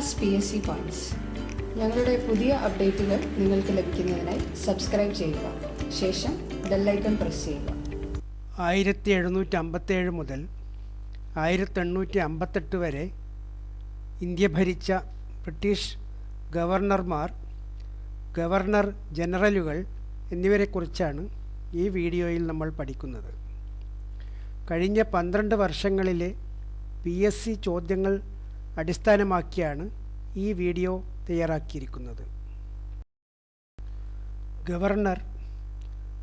Fast PSC points. ഞങ്ങളുടെ പുതിയ അപ്ഡേറ്റുകൾ നിങ്ങൾക്ക് ലഭിക്കുന്നതിനായി സബ്സ്ക്രൈബ് ചെയ്യുക. ശേഷം ബെല്ലൈക്കൺ പ്രസ് ചെയ്യുക. 1757 മുതൽ 1858 വരെ ഇന്ത്യ ഭരിച്ച ബ്രിട്ടീഷ് ഗവർണർമാർ, ഗവർണർ ജനറലുകൾ എന്നിവരെക്കുറിച്ചാണ് ഈ വീഡിയോയിൽ നമ്മൾ പഠിക്കുന്നത്. കഴിഞ്ഞ 12 വർഷങ്ങളിലെ PSC ചോദ്യങ്ങൾ അടിസ്ഥാനമാക്കിയാണ് ഈ വീഡിയോ തയ്യാറാക്കിയിരിക്കുന്നത്.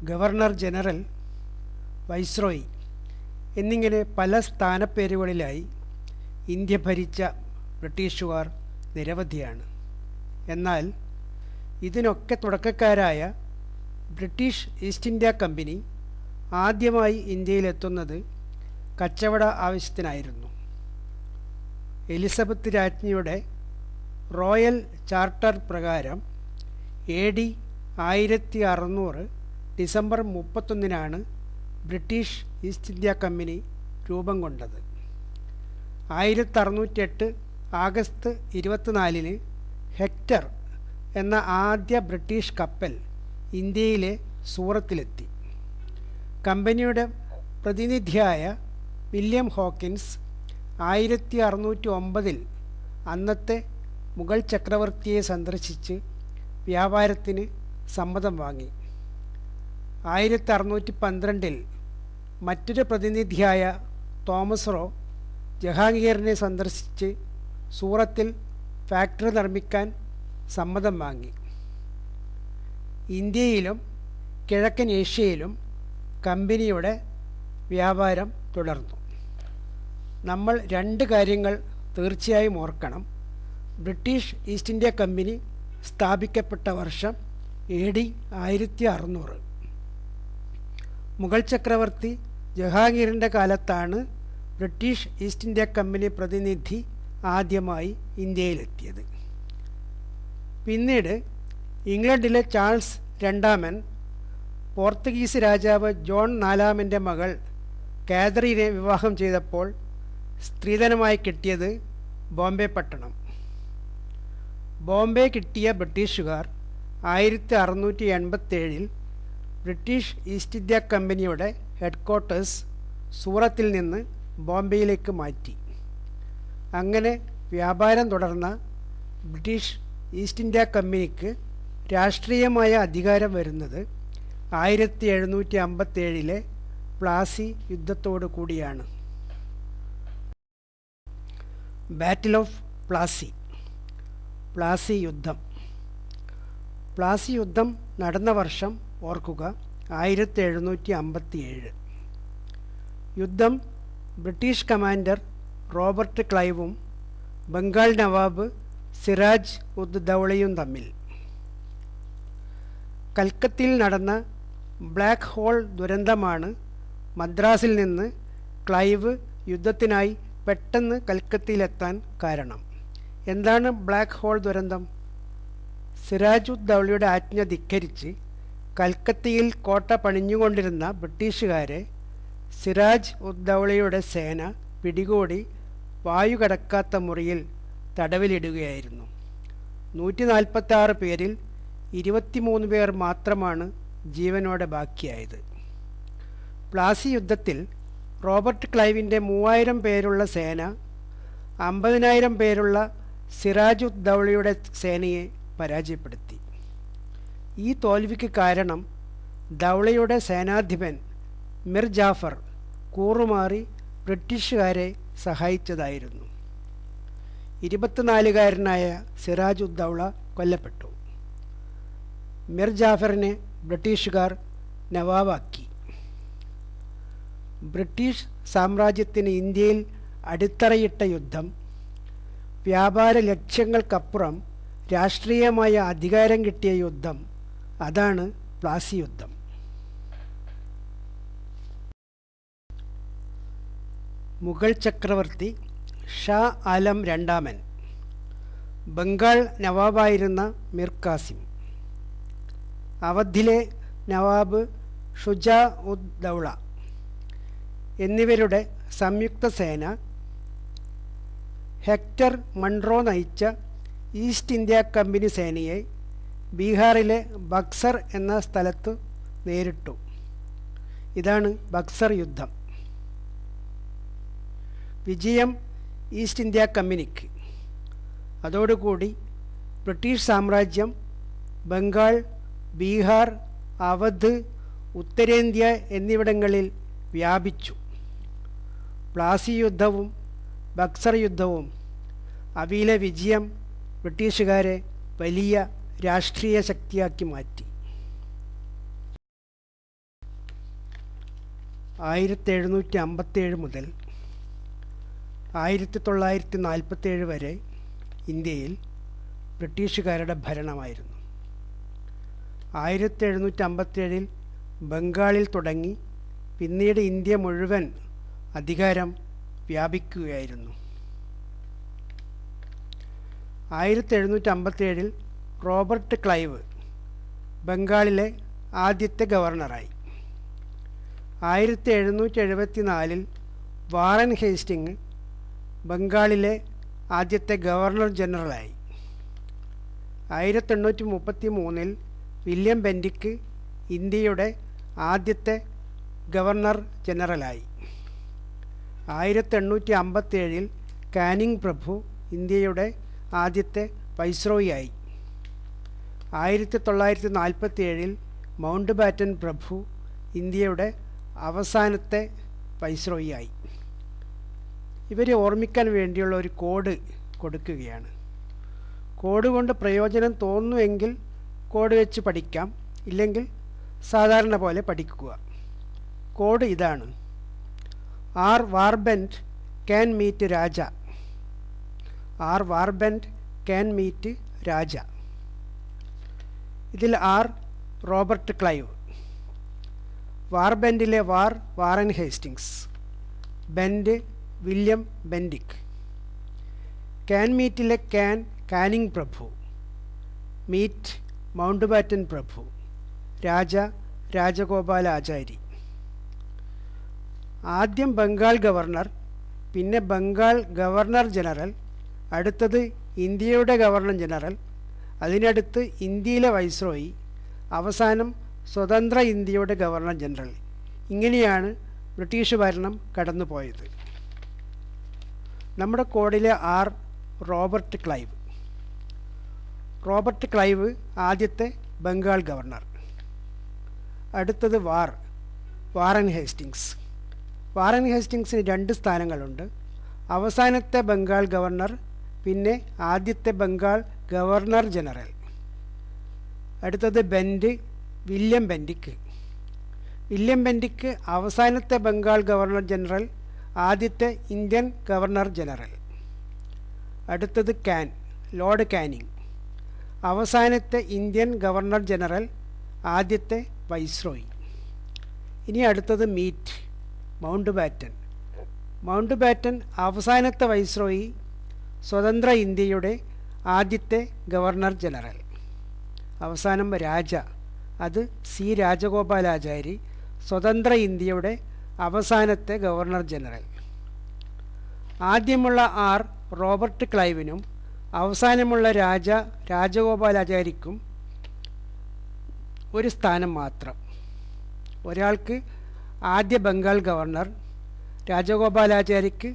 ഗവർണർ ജനറൽ, വൈസ്രോയി എന്നിങ്ങനെ പല സ്ഥാനപ്പേരുകളിലായി ഇന്ത്യ ഭരിച്ച ബ്രിട്ടീഷുകാർ നിരവധിയാണ്. എന്നാൽ ഇതിനൊക്കെ തുടക്കക്കാരായ ബ്രിട്ടീഷ് ഈസ്റ്റ് ഇന്ത്യ കമ്പനി ആദ്യമായി ഇന്ത്യയിലെത്തുന്നത് കച്ചവട ആവശ്യത്തിനായിരുന്നു. എലിസബത്ത് രാജ്ഞിയുടെ റോയൽ ചാർട്ടർ പ്രകാരം AD 1600 December 31 British east India company രൂപം കൊണ്ടത്. 1608 ആഗസ്റ്റ് 24 ഹെക്ടർ എന്ന ആദ്യ ബ്രിട്ടീഷ് കപ്പൽ ഇന്ത്യയിലെ സൂറത്തിലെത്തി. കമ്പനിയുടെ പ്രതിനിധിയായ വില്യം ഹോക്കിൻസ് 1609 അന്നത്തെ മുഗൾ ചക്രവർത്തിയെ സന്ദർശിച്ച് വ്യാപാരത്തിന് സമ്മതം വാങ്ങി. 1612 മറ്റൊരു പ്രതിനിധിയായ തോമസ് റോ ജഹാംഗീറിനെ സന്ദർശിച്ച് സൂറത്തിൽ ഫാക്ടറി നിർമ്മിക്കാൻ സമ്മതം വാങ്ങി. ഇന്ത്യയിലും കിഴക്കൻ ഏഷ്യയിലും കമ്പനിയുടെ വ്യാപാരം തുടർന്നു. നമ്മൾ 2 കാര്യങ്ങൾ തീർച്ചയായും ഓർക്കണം. ബ്രിട്ടീഷ് ഈസ്റ്റ് ഇന്ത്യ കമ്പനി സ്ഥാപിക്കപ്പെട്ട വർഷം AD 1600. മുഗൾ ചക്രവർത്തി ജഹാംഗീറിൻ്റെ കാലത്താണ് ബ്രിട്ടീഷ് ഈസ്റ്റ് ഇന്ത്യ കമ്പനി പ്രതിനിധി ആദ്യമായി ഇന്ത്യയിലെത്തിയത്. പിന്നീട് ഇംഗ്ലണ്ടിലെ ചാൾസ് രണ്ടാമൻ പോർത്തുഗീസ് രാജാവ് ജോൺ 4 മകൾ കാതറീനെ വിവാഹം ചെയ്തപ്പോൾ സ്ത്രീധനമായി കിട്ടിയത് ബോംബെ പട്ടണം. ബോംബെ കിട്ടിയ ബ്രിട്ടീഷുകാർ 1687 ബ്രിട്ടീഷ് ഈസ്റ്റ് ഇന്ത്യ കമ്പനിയുടെ ഹെഡ്ക്വാർട്ടേഴ്സ് സൂറത്തിൽ നിന്ന് ബോംബെയിലേക്ക് മാറ്റി. അങ്ങനെ വ്യാപാരം തുടർന്ന ബ്രിട്ടീഷ് ഈസ്റ്റ് ഇന്ത്യ കമ്പനിക്ക് രാഷ്ട്രീയമായ അധികാരം വരുന്നത് 1757 പ്ലാസി യുദ്ധത്തോടു കൂടിയാണ്. ബാറ്റിൽ ഓഫ് പ്ലാസി യുദ്ധം. പ്ലാസി യുദ്ധം നടന്ന വർഷം ഓർക്കുക, 1757. യുദ്ധം ബ്രിട്ടീഷ് കമാൻഡർ റോബർട്ട് ക്ലൈവും ബംഗാൾ നവാബ് സിറാജ് ഉദ് ദൗളയും തമ്മിൽ. കൽക്കത്തയിൽ നടന്ന ബ്ലാക്ക് ഹോൾ ദുരന്തമാണ് മദ്രാസിൽ നിന്ന് ക്ലൈവ് യുദ്ധത്തിനായി പെട്ടെന്ന് കൽക്കത്തയിലെത്താൻ കാരണം. എന്താണ് ബ്ലാക്ക് ഹോൾ ദുരന്തം? സിറാജ് ഉദ് ദൗളയുടെ ആജ്ഞ ധിക്കരിച്ച് കൽക്കത്തയിൽ കോട്ട പണിഞ്ഞുകൊണ്ടിരുന്ന ബ്രിട്ടീഷുകാരെ സിറാജ് ഉദ് ദൗളയുടെ സേന പിടികൂടി വായു കടക്കാത്ത മുറിയിൽ തടവിലിടുകയായിരുന്നു. 146 പേരിൽ 23 പേർ മാത്രമാണ് ജീവനോടെ ബാക്കിയായത്. പ്ലാസി യുദ്ധത്തിൽ റോബർട്ട് ക്ലൈവിൻ്റെ 3000 പേരുള്ള സേന 50,000 പേരുള്ള സിറാജ് ഉദ് ദൗളയുടെ സേനയെ പരാജയപ്പെടുത്തി. ഈ തോൽവിക്ക് കാരണം ദൗളയുടെ സേനാധിപൻ മിർ ജാഫർ കൂറുമാറി ബ്രിട്ടീഷുകാരെ സഹായിച്ചതായിരുന്നു. 24-കാരനായ സിറാജ് ഉദ് ദൗള കൊല്ലപ്പെട്ടു. മിർ ജാഫറിനെ ബ്രിട്ടീഷുകാർ നവാബാക്കി. ബ്രിട്ടീഷ് സാമ്രാജ്യത്തിന് ഇന്ത്യയിൽ അടിത്തറയിട്ട യുദ്ധം, വ്യാപാര ലക്ഷ്യങ്ങൾക്കപ്പുറം രാഷ്ട്രീയമായ അധികാരം കിട്ടിയ യുദ്ധം, അതാണ് പ്ലാസി യുദ്ധം. മുഗൾ ചക്രവർത്തി ഷാ ആലം രണ്ടാമൻ, ബംഗാൾ നവാബായിരുന്ന മിർ കാസിം, അവധിലെ നവാബ് ഷുജാ ഉദ് ദൗള എന്നിവരുടെ സംയുക്ത സേന ഹെക്ടർ മൺറോ നയിച്ച ഈസ്റ്റ് ഇന്ത്യ കമ്പനി സേനയെ ബീഹാറിലെ ബക്സർ എന്ന സ്ഥലത്ത് നേരിട്ടു. ഇതാണ് ബക്സർ യുദ്ധം. വിജയം ഈസ്റ്റ് ഇന്ത്യ കമ്പനിക്ക്. അതോടുകൂടി ബ്രിട്ടീഷ് സാമ്രാജ്യം ബംഗാൾ, ബീഹാർ, അവധ്, ഉത്തരേന്ത്യ എന്നിവിടങ്ങളിൽ വ്യാപിച്ചു. പ്ലാസി യുദ്ധവും ബക്സർ യുദ്ധവും അവയിലെ വിജയം ബ്രിട്ടീഷുകാരെ വലിയ രാഷ്ട്രീയ ശക്തിയാക്കി മാറ്റി. 1757 മുതൽ 1947 വരെ ഇന്ത്യയിൽ ബ്രിട്ടീഷുകാരുടെ ഭരണമായിരുന്നു. 1757 ബംഗാളിൽ തുടങ്ങി പിന്നീട് ഇന്ത്യ മുഴുവൻ അധികാരം വ്യാപിക്കുകയായിരുന്നു. 1757 റോബർട്ട് ക്ലൈവ് ബംഗാളിലെ ആദ്യത്തെ ഗവർണറായി. 1774 വാറൻ ഹേസ്റ്റിംഗ് ബംഗാളിലെ ആദ്യത്തെ ഗവർണർ ജനറലായി. 1833 വില്യം ബെൻഡിക്ക് ഇന്ത്യയുടെ ആദ്യത്തെ ഗവർണർ ജനറലായി. 1857 കാനിങ് പ്രഭു ഇന്ത്യയുടെ ആദ്യത്തെ വൈസ്രോയിയായി. 1947 മൗണ്ട് ബാറ്റൻ പ്രഭു ഇന്ത്യയുടെ അവസാനത്തെ വൈസ്രോയിയായി. ഇവരെ ഓർമ്മിക്കാൻ വേണ്ടിയുള്ള ഒരു കോഡ് കൊടുക്കുകയാണ്. കോഡ് കൊണ്ട് പ്രയോജനം തോന്നുമെങ്കിൽ കോഡ് വെച്ച് പഠിക്കാം, ഇല്ലെങ്കിൽ സാധാരണ പോലെ പഠിക്കുക. കോഡ് ഇതാണ്: R warbent can meet Raja. R warbent can meet Raja. ഇതിൽ ആർ റോബർട്ട് ക്ലൈവ്, വാർബെൻറ്റിലെ Warren Hastings, bend William Bentinck, can മീറ്റിലെ കാനിങ് പ്രഭു, മീറ്റ് മൗണ്ട് ബാറ്റൻ പ്രഭു, രാജഗോപാലാചാരി. ആദ്യം ബംഗാൾ ഗവർണർ, പിന്നെ ബംഗാൾ ഗവർണർ ജനറൽ, അടുത്തത് ഇന്ത്യയുടെ ഗവർണർ ജനറൽ, അതിനടുത്ത് ഇന്ത്യയിലെ വൈസ്രോയി, അവസാനം സ്വതന്ത്ര ഇന്ത്യയുടെ ഗവർണർ ജനറൽ. ഇങ്ങനെയാണ് ബ്രിട്ടീഷ് ഭരണം കടന്നുപോയത്. നമ്മുടെ കോഡിലെ R Robert Clive. Robert Clive ആദ്യത്തെ ബംഗാൾ ഗവർണർ. അടുത്തത് വാറൻ ഹേസ്റ്റിങ്സ്. വാറൻ ഹേസ്റ്റിങ്സിന് 2 സ്ഥാനങ്ങളുണ്ട്: അവസാനത്തെ ബംഗാൾ ഗവർണർ, പിന്നെ ആദ്യത്തെ ബംഗാൾ ഗവർണർ ജനറൽ. അടുത്തത് വില്യം ബെൻഡിക്ക്. വില്യം ബെൻഡിക്ക് അവസാനത്തെ ബംഗാൾ ഗവർണർ ജനറൽ, ആദ്യത്തെ ഇന്ത്യൻ ഗവർണർ ജനറൽ. അടുത്തത് ലോർഡ് കാനിങ്, അവസാനത്തെ ഇന്ത്യൻ ഗവർണർ ജനറൽ, ആദ്യത്തെ വൈസ്രോയി. ഇനി അടുത്തത് മൗണ്ട് ബാറ്റൻ. മൗണ്ട് ബാറ്റൻ അവസാനത്തെ വൈസ്രോയി, സ്വതന്ത്ര ഇന്ത്യയുടെ ആദ്യത്തെ ഗവർണർ ജനറൽ. അവസാനം അത് സി രാജഗോപാലാചാരി, സ്വതന്ത്ര ഇന്ത്യയുടെ അവസാനത്തെ ഗവർണർ ജനറൽ. ആദ്യമുള്ള ആർ റോബർട്ട് ക്ലൈവിനും അവസാനമുള്ള രാജഗോപാലാചാരിക്കും ഒരു സ്ഥാനം മാത്രം. ഒരാൾക്ക് ആദ്യ ബംഗാൾ ഗവർണർ, രാജഗോപാലാചാരിക്ക്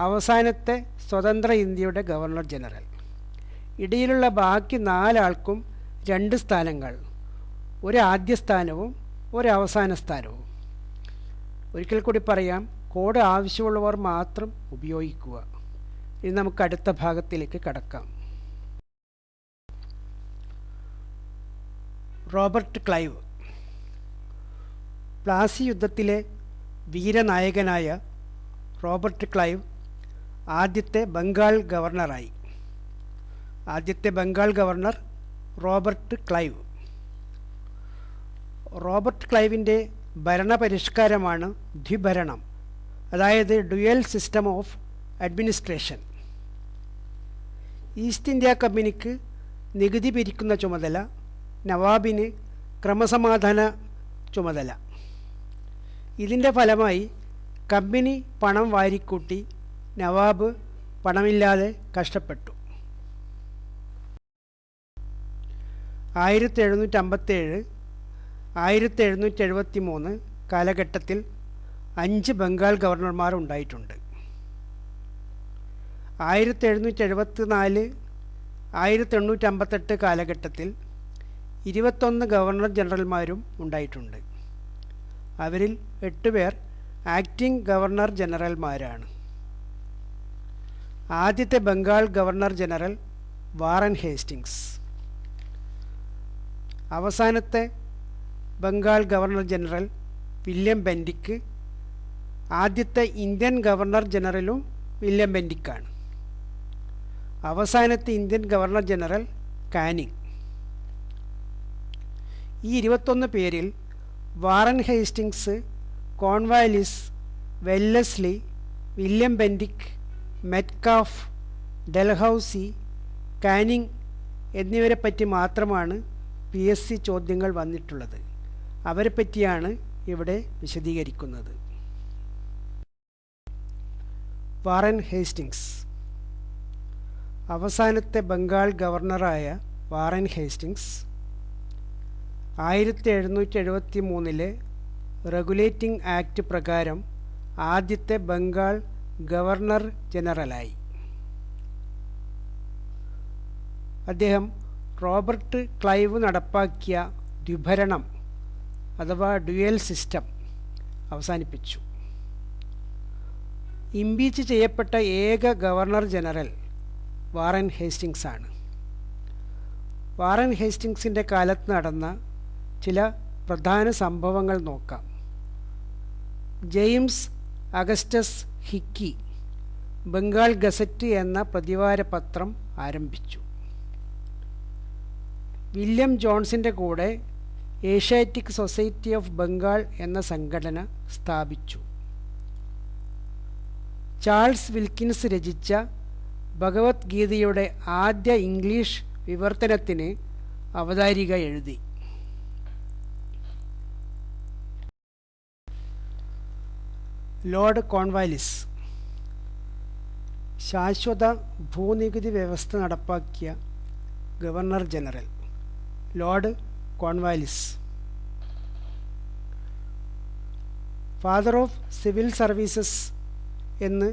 അവസാനത്തെ സ്വതന്ത്ര ഇന്ത്യയുടെ ഗവർണർ ജനറൽ. ഇടയിലുള്ള ബാക്കി 4 ആൾക്കും 2 സ്ഥാനങ്ങൾ, ഒരു ആദ്യ സ്ഥാനവും ഒരു അവസാന സ്ഥാനവും. ഒരിക്കൽ കൂടി പറയാം, കോഡ് ആവശ്യമുള്ളവർ മാത്രം ഉപയോഗിക്കുക. ഇനി നമുക്ക് അടുത്ത ഭാഗത്തിലേക്ക് കടക്കാം. Robert Clive. പ്ലാസി യുദ്ധത്തിലെ വീരനായകനായ റോബർട്ട് ക്ലൈവ് ആദ്യത്തെ ബംഗാൾ ഗവർണറായി. ആദ്യത്തെ Bengal governor Robert Clive. Robert ക്ലൈവിൻ്റെ ഭരണപരിഷ്കാരമാണ് ദ്വിഭരണം, അതായത് dual system of administration. East India കമ്പനിക്ക് നികുതി പിരിക്കുന്ന ചുമതല, നവാബിന് ക്രമസമാധാന ചുമതല. ഇതിൻ്റെ ഫലമായി കമ്പനി പണം വാരിക്കൂട്ടി, നവാബ് പണമില്ലാതെ കഷ്ടപ്പെട്ടു. 1757 1773 കാലഘട്ടത്തിൽ 5 ബംഗാൾ ഗവർണർമാർ ഉണ്ടായിട്ടുണ്ട്. 1774 1858 കാലഘട്ടത്തിൽ 21 ഗവർണർ ജനറൽമാരും ഉണ്ടായിട്ടുണ്ട്. അവരിൽ 8 പേർ ആക്ടിംഗ് ഗവർണർ ജനറൽമാരാണ്. ആദ്യത്തെ Bengal governor general Warren Hastings. അവസാനത്തെ Bengal governor general William Bentinck. ആദ്യത്തെ ഇന്ത്യൻ ഗവർണർ ജനറലും വില്യം ബെൻഡിക്കാണ്. അവസാനത്തെ ഇന്ത്യൻ ഗവർണർ ജനറൽ കാനിങ്. ഈ 21 പേരിൽ Warren Hastings, Cornwallis, Wellesley, William Bentinck, Metcalfe, Dalhousie, Canning എന്നിവരെ പറ്റി മാത്രമാണ് PSC ചോദ്യങ്ങൾ വന്നിട്ടുള്ളത്. അവരെ പറ്റിയാണ് ഇവിടെ വിശദീകരിക്കുന്നത്. Warren Hastings. അവസാനത്തെ ബംഗാൾ ഗവർണറായ വാറൻ ഹേസ്റ്റിങ്സ് 1773 റെഗുലേറ്റിംഗ് ആക്ട് പ്രകാരം ആദ്യത്തെ ബംഗാൾ ഗവർണർ ജനറലായി. അദ്ദേഹം റോബർട്ട് ക്ലൈവ് നടപ്പാക്കിയ ദ്വിഭരണം അഥവാ ഡ്യുവൽ സിസ്റ്റം അവസാനിപ്പിച്ചു. ഇംപീച്ച് ചെയ്യപ്പെട്ട ഏക ഗവർണർ ജനറൽ വാറൻ ഹേസ്റ്റിങ്സ് ആണ്. വാറൻ ഹേസ്റ്റിങ്സിൻ്റെ കാലത്ത് നടന്ന ചില പ്രധാന സംഭവങ്ങൾ നോക്കാം. James Augustus hiki Bengal gazette എന്ന പ്രതിവാര പത്രം ആരംഭിച്ചു. വില്യം ജോൺസിൻ്റെ കൂടെ ഏഷ്യാറ്റിക് സൊസൈറ്റി ഓഫ് ബംഗാൾ എന്ന സംഘടന സ്ഥാപിച്ചു. ചാൾസ് വിൽക്കിൻസ് രചിച്ച ഭഗവത്ഗീതയുടെ ആദ്യ ഇംഗ്ലീഷ് വിവർത്തനത്തിന് അവതാരിക എഴുതി. ലോർഡ് കോൺവാലിസ് ശാശ്വത ഭൂനികുതി വ്യവസ്ഥ നടപ്പാക്കിയ governor general. Lord Cornwallis father of civil services എന്ന്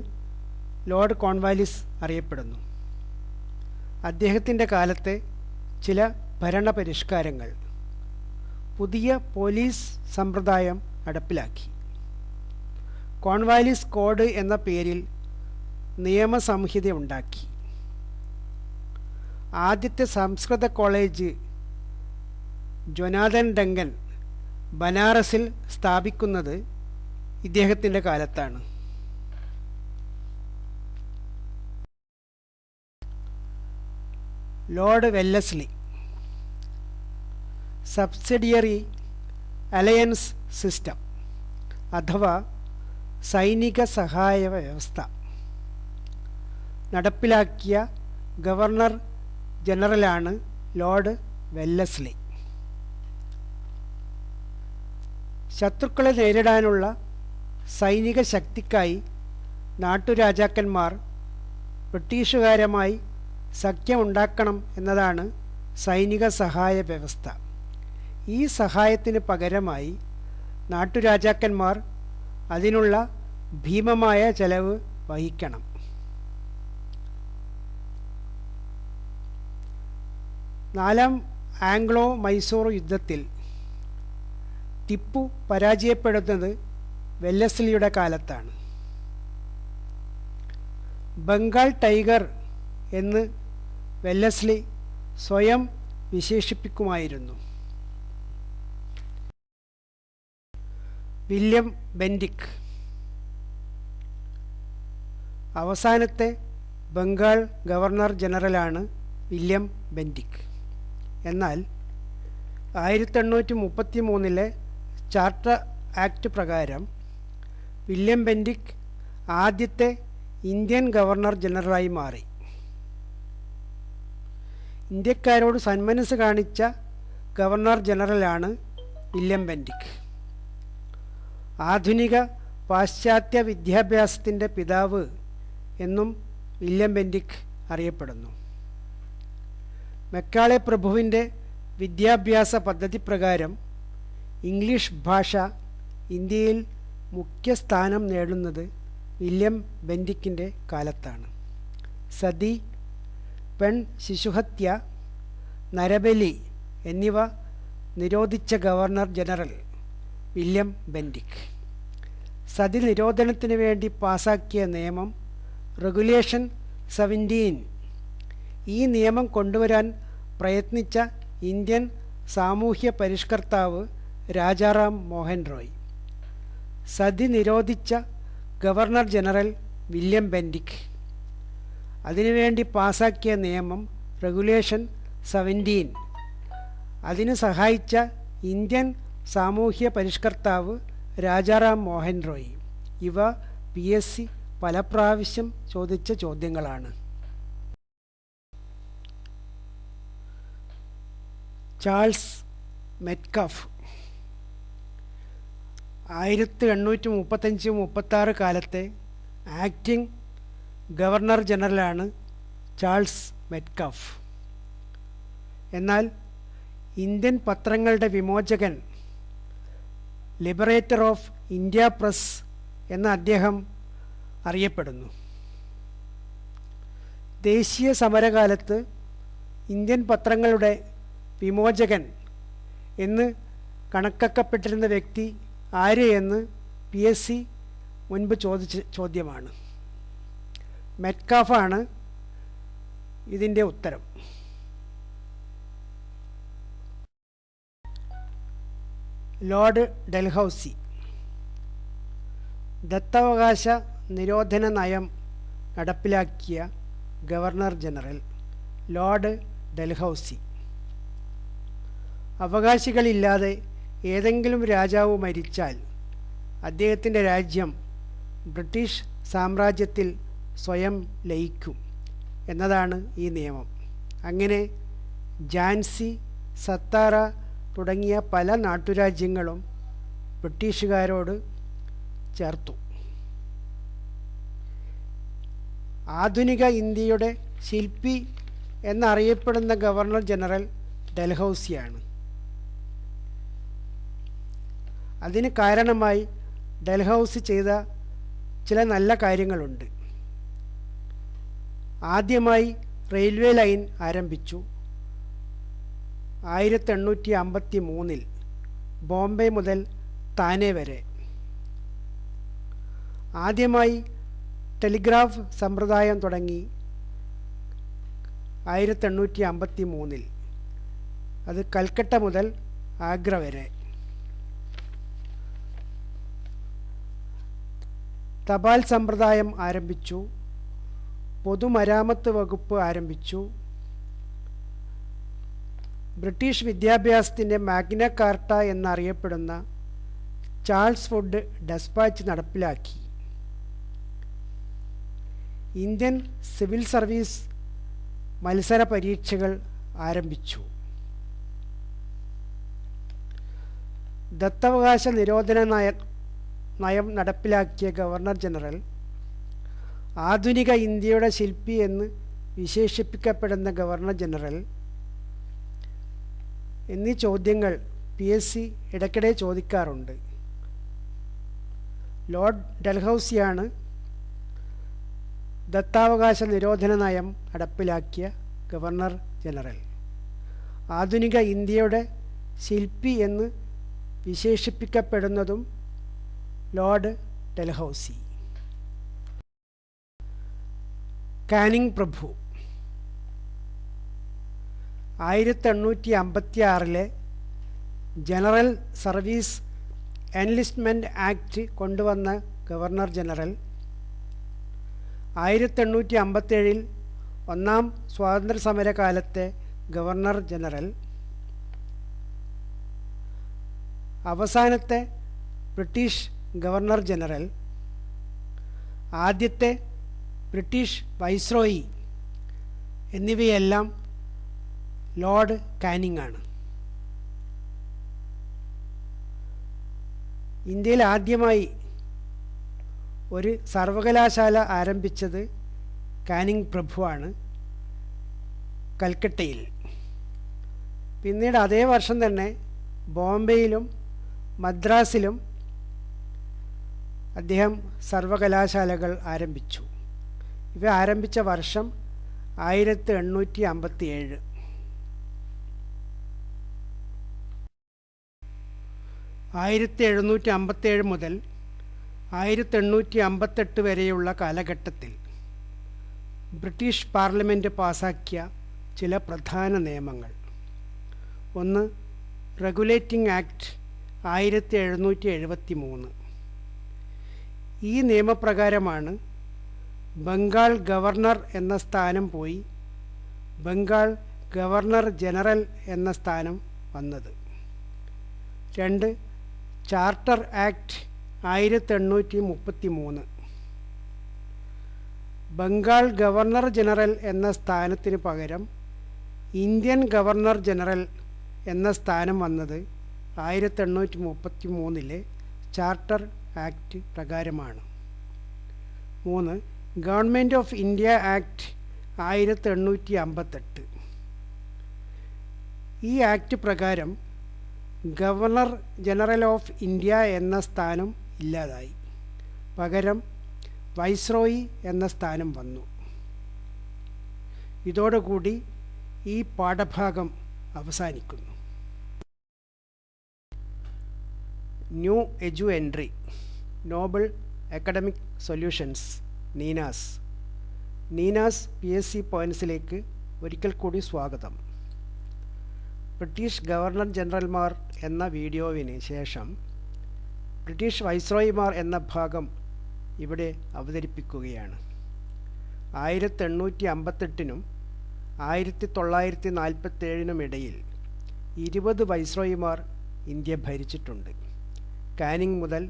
ലോർഡ് കോൺവാലിസ് അറിയപ്പെടുന്നു. അദ്ദേഹത്തിൻ്റെ കാലത്തെ ചില ഭരണപരിഷ്കാരങ്ങൾ പുതിയ പോലീസ് സമ്പ്രദായം നടപ്പിലാക്കി. കോൺവാലിസ് കോഡ് എന്ന പേരിൽ നിയമസംഹിത ഉണ്ടാക്കി. ആദ്യത്തെ സംസ്കൃത കോളേജ് ജൊനാഥൻ ഡങ്കൻ ബനാറസിൽ സ്ഥാപിക്കുന്നത് ഇദ്ദേഹത്തിൻ്റെ കാലത്താണ്. Lord Wellesley subsidiary alliance system അഥവാ സൈനിക സഹായ വ്യവസ്ഥ നടപ്പിലാക്കിയ ഗവർണർ ജനറലാണ് ലോർഡ് വെല്ലസ്ലി. ശത്രുക്കളെ നേരിടാനുള്ള സൈനിക ശക്തിക്കായി നാട്ടുരാജാക്കന്മാർ ബ്രിട്ടീഷുകാരുമായി സഖ്യമുണ്ടാക്കണം എന്നതാണ് സൈനിക സഹായ വ്യവസ്ഥ. ഈ സഹായത്തിന് പകരമായി നാട്ടുരാജാക്കന്മാർ അതിനുള്ള ഭീമമായ ചെലവ് വഹിക്കണം. നാലാം ആംഗ്ലോ മൈസൂർ യുദ്ധത്തിൽ ടിപ്പു പരാജയപ്പെടുന്നത് വെല്ലസ്ലിയുടെ കാലത്താണ്. ബംഗാൾ ടൈഗർ എന്ന് വെല്ലസ്ലി സ്വയം വിശേഷിപ്പിക്കുമായിരുന്നു. വില്യം ബെൻഡിക്ക് അവസാനത്തെ ബംഗാൾ ഗവർണർ ജനറലാണ് വില്യം ബെൻഡിക്ക്. എന്നാൽ 1833 ചാർട്ടർ ആക്ട് പ്രകാരം വില്യം ബെൻഡിക്ക് ആദ്യത്തെ ഇന്ത്യൻ ഗവർണർ ജനറലായി മാറി. ഇന്ത്യക്കാരോട് സന്മനസ് കാണിച്ച ഗവർണർ ജനറലാണ് വില്യം ബെൻഡിക്ക്. ആധുനിക പാശ്ചാത്യ വിദ്യാഭ്യാസത്തിൻ്റെ പിതാവ് എന്നും വില്യം ബെൻഡിക്ക് അറിയപ്പെടുന്നു. മെക്കാളെ പ്രഭുവിൻ്റെ വിദ്യാഭ്യാസ പദ്ധതി പ്രകാരം ഇംഗ്ലീഷ് ഭാഷ ഇന്ത്യയിൽ മുഖ്യ സ്ഥാനം നേടുന്നത് വില്യം ബെൻഡിക്കിൻ്റെ കാലത്താണ്. സതി, പെൺ ശിശുഹത്യ, നരബലി എന്നിവ നിരോധിച്ച governor general William Bentinck. Sati നിരോധനത്തിന് വേണ്ടി പാസാക്കിയ നിയമം റെഗുലേഷൻ 17. ഈ നിയമം കൊണ്ടുവരാൻ പ്രയത്നിച്ച ഇന്ത്യൻ സാമൂഹ്യ പരിഷ്കർത്താവ് രാജാറാം മോഹൻ റോയ്. സതി നിരോധിച്ച ഗവർണർ ജനറൽ വില്യം ബെൻഡിക്. അതിനുവേണ്ടി പാസാക്കിയ നിയമം റെഗുലേഷൻ 17. അതിന് സഹായിച്ച ഇന്ത്യൻ സാമൂഹ്യ പരിഷ്കർത്താവ് രാജാറാം മോഹൻ റോയ്. ഇവ PSC പല പ്രാവശ്യം ചോദിച്ച ചോദ്യങ്ങളാണ്. ചാൾസ് മെറ്റ്കാഫ് 1835-36 കാലത്തെ ആക്ടിംഗ് ഗവർണർ ജനറലാണ് ചാൾസ് മെറ്റ്കാഫ്. എന്നാൽ ഇന്ത്യൻ പത്രങ്ങളുടെ വിമോചകൻ, ലിബറേറ്റർ ഓഫ് ഇന്ത്യ പ്രസ് എന്ന അദ്ദേഹം അറിയപ്പെടുന്നു. ദേശീയ സമരകാലത്ത് ഇന്ത്യൻ പത്രങ്ങളുടെ വിമോചകൻ എന്ന് കണക്കാക്കപ്പെട്ടിരുന്ന വ്യക്തി ആര് എന്ന് PSC മുൻപ് ചോദിച്ച ചോദ്യമാണ്. മെറ്റ്കാഫാണ് ഇതിൻ്റെ ഉത്തരം. ലോർഡ് ഡൽഹൌസി ദത്തവകാശ നിരോധന നയം നടപ്പിലാക്കിയ ഗവർണർ ജനറൽ ലോർഡ് ഡൽഹൌസി. അവകാശികളില്ലാതെ ഏതെങ്കിലും രാജാവ് മരിച്ചാൽ അദ്ദേഹത്തിൻ്റെ രാജ്യം ബ്രിട്ടീഷ് സാമ്രാജ്യത്തിൽ സ്വയം ലയിക്കും എന്നതാണ് ഈ നിയമം. അങ്ങനെ ഝാൻസി, സത്താറ തുടങ്ങിയ പല നാട്ടുരാജ്യങ്ങളും ബ്രിട്ടീഷുകാരോട് ചേർത്തു. ആധുനിക ഇന്ത്യയുടെ ശില്പി എന്നറിയപ്പെടുന്ന ഗവർണർ ജനറൽ ഡൽഹൌസിയാണ്. അതിന് കാരണമായി ഡൽഹൌസി ചെയ്ത ചില നല്ല കാര്യങ്ങളുണ്ട്. ആദ്യമായി റെയിൽവേ ലൈൻ ആരംഭിച്ചു. 1853 ബോംബെ മുതൽ താനെ വരെ. ആദ്യമായി ടെലിഗ്രാഫ് സമ്പ്രദായം തുടങ്ങി 1853. അത് കൽക്കട്ട മുതൽ ആഗ്ര വരെ. തപാൽ സമ്പ്രദായം ആരംഭിച്ചു. പൊതുമരാമത്ത് വകുപ്പ് ആരംഭിച്ചു. ബ്രിട്ടീഷ് വിദ്യാഭ്യാസത്തിൻ്റെ മാഗ്ന കാർട്ട എന്നറിയപ്പെടുന്ന ചാൾസ് വുഡ് ഡെസ്പാച്ച് നടപ്പിലാക്കി. ഇന്ത്യൻ സിവിൽ സർവീസ് മത്സര പരീക്ഷകൾ ആരംഭിച്ചു. ദത്തവകാശ നിരോധന നയം നടപ്പിലാക്കിയ ഗവർണർ ജനറൽ ആധുനിക ഇന്ത്യയുടെ ശില്പി എന്ന് വിശേഷിപ്പിക്കപ്പെടുന്ന ഗവർണർ ജനറൽ എന്നീ ചോദ്യങ്ങൾ PSC ഇടയ്ക്കിടെ ചോദിക്കാറുണ്ട്. ലോർഡ് ഡൽഹൌസിയാണ് ദത്താവകാശ നിരോധന നയം നടപ്പിലാക്കിയ ഗവർണർ ജനറൽ. ആധുനിക ഇന്ത്യയുടെ ശില്പി എന്ന് വിശേഷിപ്പിക്കപ്പെടുന്നതും ലോർഡ് ഡൽഹൌസി. കാനിങ് പ്രഭു 1856 ജനറൽ സർവീസ് എൻലിസ്റ്റ്മെൻറ്റ് ആക്ട് കൊണ്ടുവന്ന ഗവർണർ ജനറൽ. 1857 ഒന്നാം സ്വാതന്ത്ര്യ സമരകാലത്തെ ഗവർണർ ജനറൽ. അവസാനത്തെ ബ്രിട്ടീഷ് ഗവർണർ ജനറൽ. ആദ്യത്തെ ബ്രിട്ടീഷ് വൈസ്രോയി എന്നിവയെല്ലാം ലോർഡ് കാനിങ് ആണ്. ഇന്ത്യയിൽ ആദ്യമായി ഒരു സർവകലാശാല ആരംഭിച്ചത് കാനിങ് പ്രഭുവാണ്, കൽക്കട്ടയിൽ. പിന്നീട് അതേ വർഷം തന്നെ ബോംബെയിലും മദ്രാസിലും അദ്ദേഹം സർവകലാശാലകൾ ആരംഭിച്ചു. ഇവ ആരംഭിച്ച വർഷം 1857. 1757 മുതൽ 1858 വരെയുള്ള കാലഘട്ടത്തിൽ ബ്രിട്ടീഷ് പാർലമെൻറ്റ് പാസാക്കിയ ചില പ്രധാന നിയമങ്ങൾ. ഒന്ന്, റെഗുലേറ്റിംഗ് ആക്ട് 1773. ഈ നിയമപ്രകാരമാണ് ബംഗാൾ ഗവർണർ എന്ന സ്ഥാനം പോയി ബംഗാൾ ഗവർണർ ജനറൽ എന്ന സ്ഥാനം വന്നത്. 2, charter act 1833. Bengal governor general എന്ന സ്ഥാനത്തിന് പകരം ഇന്ത്യൻ ഗവർണർ ജനറൽ എന്ന സ്ഥാനം വന്നത് 1833 ചാർട്ടർ ആക്ട് പ്രകാരമാണ്. 3, ഗവൺമെൻറ് ഓഫ് ഇന്ത്യ ആക്ട് 1858. ഈ ആക്ട് പ്രകാരം ഗവർണർ ജനറൽ ഓഫ് ഇന്ത്യ എന്ന സ്ഥാനം ഇല്ലാതായി. പകരം വൈസ്രോയി എന്ന സ്ഥാനം വന്നു. ഇതോടുകൂടി ഈ പാഠഭാഗം അവസാനിക്കുന്നു. New edu entry, Nobel academic solutions, Neenas. Neenas PSC പോയിൻറ്റ്സിലേക്ക് ഒരിക്കൽ കൂടി സ്വാഗതം. ബ്രിട്ടീഷ് ഗവർണർ ജനറൽമാർ എന്ന വീഡിയോവിന് ശേഷം ബ്രിട്ടീഷ് വൈസ്രോയിമാർ എന്ന ഭാഗം ഇവിടെ അവതരിപ്പിക്കുകയാണ്. 1858 1947 ഇടയിൽ 20 വൈസ്രോയിമാർ ഇന്ത്യ ഭരിച്ചിട്ടുണ്ട്. കാനിങ് മുതൽ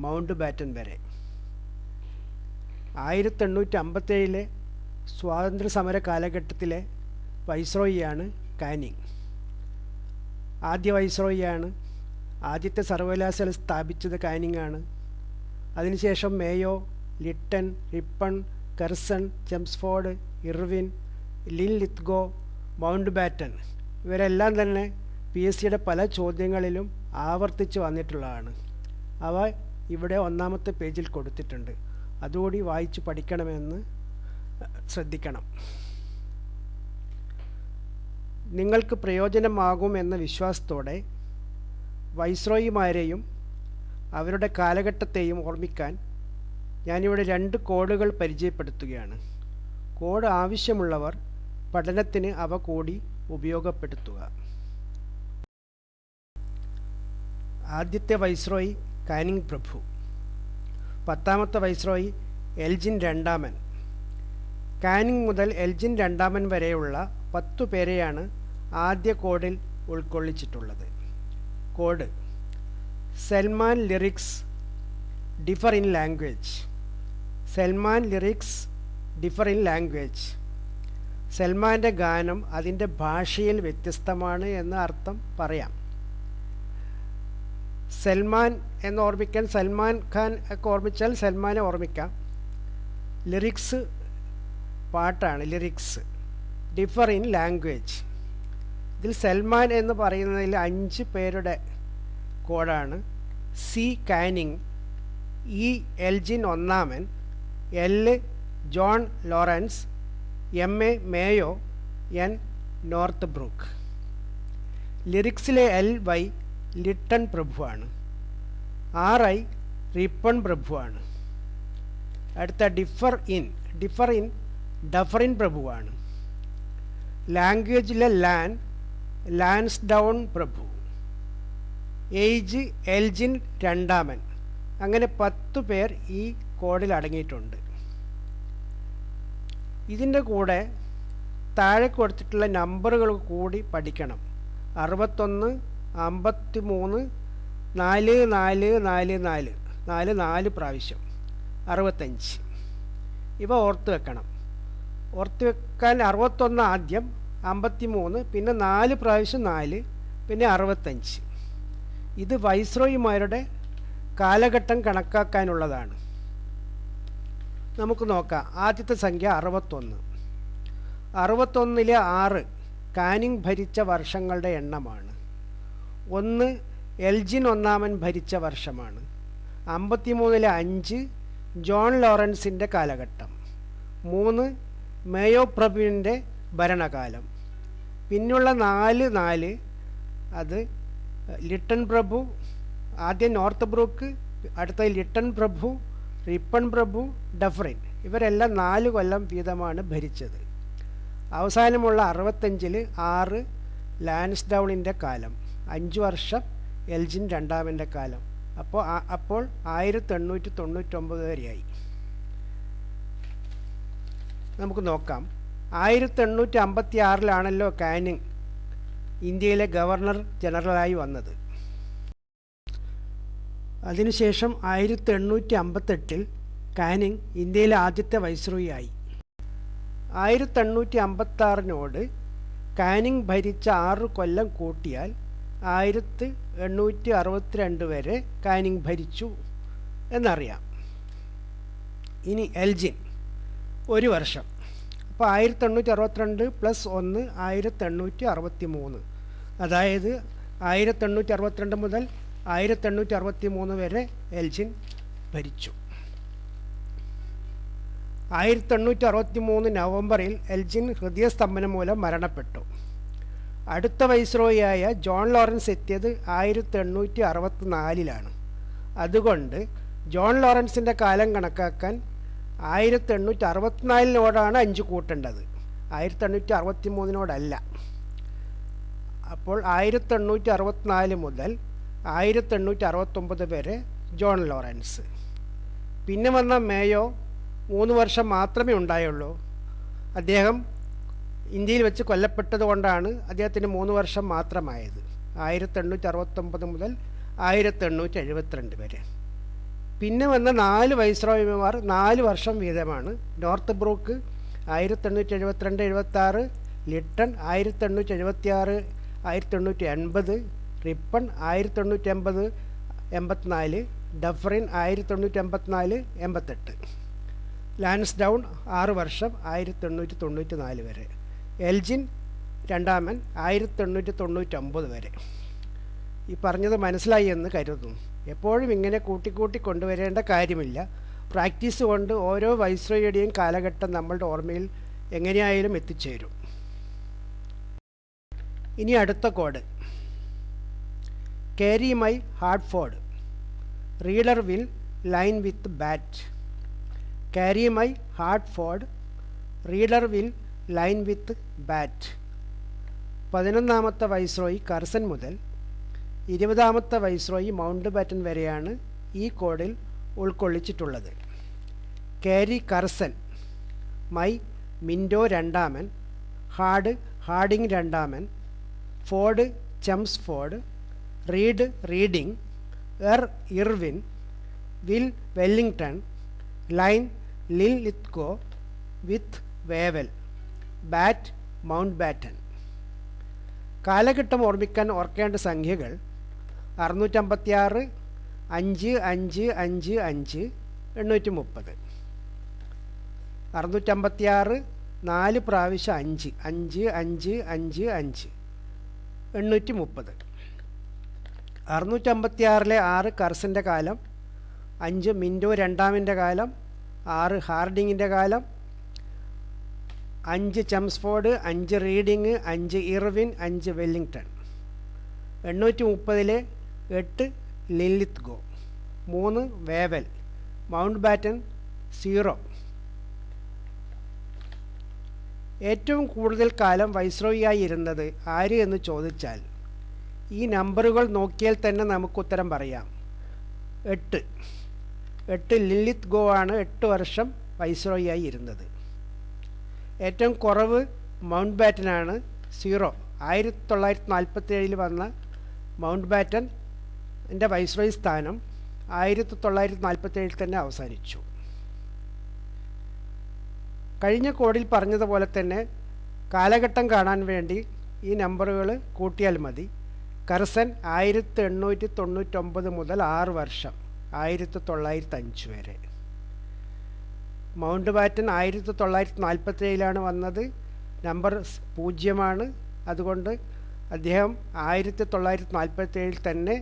മൗണ്ട് ബാറ്റൻ വരെ. 1857 സ്വാതന്ത്ര്യസമര കാലഘട്ടത്തിലെ വൈസ്രോയിയാണ് കാനിങ്. ആദ്യ വൈസ്രോയിയാണ്. ആദ്യത്തെ സർവകലാശാല സ്ഥാപിച്ചത് കാനിങ് ആണ്. അതിനുശേഷം Mayo, Lytton, Ripon, Curzon, Chelmsford, Irwin, Linlithgow, Mountbatten ഇവരെല്ലാം തന്നെ PSCയുടെ പല ചോദ്യങ്ങളിലും ആവർത്തിച്ച് വന്നിട്ടുള്ളതാണ്. അവ ഇവിടെ ഒന്നാമത്തെ പേജിൽ കൊടുത്തിട്ടുണ്ട്. അതുകൂടി വായിച്ച് പഠിക്കണമെന്ന് ശ്രദ്ധിക്കണം. നിങ്ങൾക്ക് പ്രയോജനമാകുമെന്ന വിശ്വാസത്തോടെ വൈസ്രോയിമാരെയും അവരുടെ കാലഘട്ടത്തെയും ഓർമ്മിക്കാൻ ഞാനിവിടെ 2 കോഡുകൾ പരിചയപ്പെടുത്തുകയാണ്. കോഡ് ആവശ്യമുള്ളവർ പഠനത്തിന് അവ കൂടി ഉപയോഗപ്പെടുത്തുക. ആദ്യത്തെ വൈസ്രോയി കാനിങ് പ്രഭു. 10ാമത്തെ വൈസ്രോയി എൽജിൻ രണ്ടാമൻ. കാനിങ് മുതൽ എൽജിൻ രണ്ടാമൻ വരെയുള്ള 10 പേരെയാണ് ആദ്യ കോഡിൽ ഉൾക്കൊള്ളിച്ചിട്ടുള്ളത്. കോഡ്: Salman lyrics differ in language. Salman lyrics differ in language. സൽമാൻ്റെ ഗാനം അതിൻ്റെ ഭാഷയിൽ വ്യത്യസ്തമാണ് എന്ന അർത്ഥം പറയാം. സൽമാൻ എന്ന് ഓർമ്മിക്കാൻ സൽമാൻ ഖാൻ ഒക്കെ ഓർമ്മിച്ചാൽ സൽമാനെ ഓർമ്മിക്കാം. ലിറിക്സ് പാട്ടാണ്. Lyrics differ in language. ഇതിൽ സൽമാൻ എന്ന് പറയുന്നതിൽ 5 പേരുടെ കോഡാണ്. സി കാനിങ്, ഇ എൽജിൻ ഒന്നാമൻ, L John Lawrence, M A Mayo, N Northbrook. ലിറിക്സിലെ LY ലിട്ടൺ പ്രഭുവാണ്. RI റിപ്പൺ പ്രഭുവാണ്. അടുത്ത ഡിഫർ ഇൻ ഡഫറിൻ പ്രഭുവാണ്. ലാംഗ്വേജിലെ ലാൻസ്ഡൗൺ പ്രഭു. ഏജ് എൽജിൻ രണ്ടാമൻ. അങ്ങനെ 10 പേർ ഈ കോഡിൽ അടങ്ങിയിട്ടുണ്ട്. ഇതിൻ്റെ കൂടെ താഴെ കൊടുത്തിട്ടുള്ള നമ്പറുകൾ കൂടി പഠിക്കണം. 61, 53, 4444 4 പ്രാവശ്യം 65. ഇവ ഓർത്ത് വെക്കണം. ഓർത്ത് വെക്കാൻ 61 ആദ്യം, 53, പിന്നെ 4 പ്രാവശ്യം 4, പിന്നെ 65. ഇത് വൈസ്രോയിമാരുടെ കാലഘട്ടം കണക്കാക്കാനുള്ളതാണ്. നമുക്ക് നോക്കാം. ആദ്യത്തെ സംഖ്യ 61. 61-ലെ 6 കാനിങ് ഭരിച്ച വർഷങ്ങളുടെ എണ്ണമാണ്. 1 എൽജിൻ ഒന്നാമൻ ഭരിച്ച വർഷമാണ്. 53-ലെ 5 ജോൺ ലോറൻസിൻ്റെ കാലഘട്ടം. 3 മേയോ പ്രഭുവിൻ്റെ ഭരണകാലം. പിന്നുള്ള 4 അത് ലിട്ടൺ പ്രഭു, ആദ്യം നോർത്ത് ബ്രൂക്ക്, അടുത്ത ലിട്ടൺ പ്രഭു, റിപ്പൺ പ്രഭു, ഡഫറിൻ, ഇവരെല്ലാം 4 കൊല്ലം വീതമാണ് ഭരിച്ചത്. അവസാനമുള്ള 65-ൽ 6 ലാൻസ്ഡൗണിൻ്റെ കാലം, 5 വർഷം എൽജിൻ രണ്ടാമൻ്റെ കാലം. അപ്പോൾ 1899 വരെയായി. നമുക്ക് നോക്കാം. 1856-ലാണല്ലോ കാനിങ് ഇന്ത്യയിലെ ഗവർണർ ജനറലായി വന്നത്. അതിനുശേഷം 1858-ൽ കാനിങ് ഇന്ത്യയിലെ ആദ്യത്തെ വൈസ്രോയി ആയി. 1856-നോട് കാനിങ് ഭരിച്ച 6 കൊല്ലം കൂട്ടിയാൽ 1862 വരെ കാനിങ് ഭരിച്ചു എന്നറിയാം. ഇനി എൽജിൻ 1 വർഷം. അപ്പോൾ 1862 + 1 1863, അതായത് 1862 മുതൽ 1863 വരെ എൽജിൻ ഭരിച്ചു. 1863 നവംബറിൽ എൽജിൻ ഹൃദയസ്തംഭനം മൂലം മരണപ്പെട്ടു. അടുത്ത വൈസ്രോയിയായ ജോൺ ലോറൻസ് എത്തിയത് 1864-ലാണ്. അതുകൊണ്ട് ജോൺ ലോറൻസിൻ്റെ കാലം കണക്കാക്കാൻ 1864-നോടാണ് 5 കൂട്ടേണ്ടത്, 1863-നോടല്ല. അപ്പോൾ 1864 മുതൽ 1869 വരെ ജോൺ ലോറൻസ്. പിന്നെ വന്ന മേയോ 3 വർഷം മാത്രമേ ഉണ്ടായുള്ളൂ. അദ്ദേഹം ഇന്ത്യയിൽ വെച്ച് കൊല്ലപ്പെട്ടത് കൊണ്ടാണ് അദ്ദേഹത്തിന് 3 വർഷം മാത്രമായത്, 1869 മുതൽ 1872 വരെ. പിന്നെ വന്ന 4 വൈസ്രോയിമാർ 4 വർഷം വീതമാണ്. North brook 1872-76, Lytton 1876-1880, Ripon 1880-84, Dufferin 1884-88, ലാൻസ്ഡൗൺ 6 വർഷം 1894 വരെ, എൽജിൻ രണ്ടാമൻ 1899 വരെ. ഈ പറഞ്ഞത് മനസ്സിലായി എന്ന് കരുതുന്നു. എപ്പോഴും ഇങ്ങനെ കൂട്ടിക്കൂട്ടി കൊണ്ടുവരേണ്ട കാര്യമില്ല. പ്രാക്ടീസ് കൊണ്ട് ഓരോ വൈസ്രോയുടെയും കാലഘട്ടം നമ്മളുടെ ഓർമ്മയിൽ എങ്ങനെയായാലും എത്തിച്ചേരും. ഇനി അടുത്ത code. Carry my heart ford, reader will line with bat. Carry my heart ford, reader will line with bat. 11ാമത്തെ വൈസ്രോയി കർസൻ മുതൽ 20ാമത്തെ വൈസ്രോയി മൗണ്ട് ബാറ്റൻ വരെയാണ് ഈ കോഡിൽ ഉൾക്കൊള്ളിച്ചിട്ടുള്ളത്. ക്യാരി കർസൻ, മൈ മിൻഡോ രണ്ടാമൻ, ഹാർഡിംഗ് രണ്ടാമൻ, ford Chelmsford, read Reading, Irwin, will Willingdon, line Linlithgow with Wavell, bat Mountbatten. കാലഘട്ടം ഓർക്കേണ്ട സംഖ്യകൾ 656, 5555, 830. 656 4 പ്രാവശ്യം 5, 5 5 5 5, 830. 656-ലെ 6 കർസൻ്റെ കാലം, 5 മിൻഡോ രണ്ടാമിൻ്റെ കാലം, 6 ഹാർഡിങ്ങിൻ്റെ കാലം, 5 ചെംസ്ഫോർഡ്, 5 റീഡിങ്, 5 ഇർവിൻ, 5 വെല്ലിംഗ്ടൺ. 830-ലെ 8 ലിൻലിത്ഗോ, 3 വേവൽ, മൗണ്ട് ബാറ്റൻ 0. ഏറ്റവും കൂടുതൽ കാലം വൈസ്രോയിയായി ഇരുന്നത് ആര് എന്ന് ചോദിച്ചാൽ ഈ നമ്പറുകൾ നോക്കിയാൽ തന്നെ നമുക്ക് ഉത്തരം പറയാം. 8 ലിൻലിത്ഗോ ആണ് 8 വർഷം വൈസ്രോയിയായി ഇരുന്നത്. ഏറ്റവും കുറവ് മൗണ്ട് ബാറ്റനാണ് 0. 1947-ൽ വന്ന മൗണ്ട് ബാറ്റൻ്റെ വൈസ്രോയി സ്ഥാനം 1947-ൽ തന്നെ അവസാനിച്ചു. കഴിഞ്ഞ കോഡിൽ പറഞ്ഞതുപോലെ തന്നെ കാലഘട്ടം കാണാൻ വേണ്ടി ഈ നമ്പറുകൾ കൂട്ടിയാൽ മതി. കർസൻ 1899 മുതൽ 6 വർഷം 1905 വരെ. മൗണ്ട് ബാറ്റൻ 1947-ലാണ് വന്നത്. നമ്പർ 0ആണ്. അതുകൊണ്ട് അദ്ദേഹം 1947 തന്നെ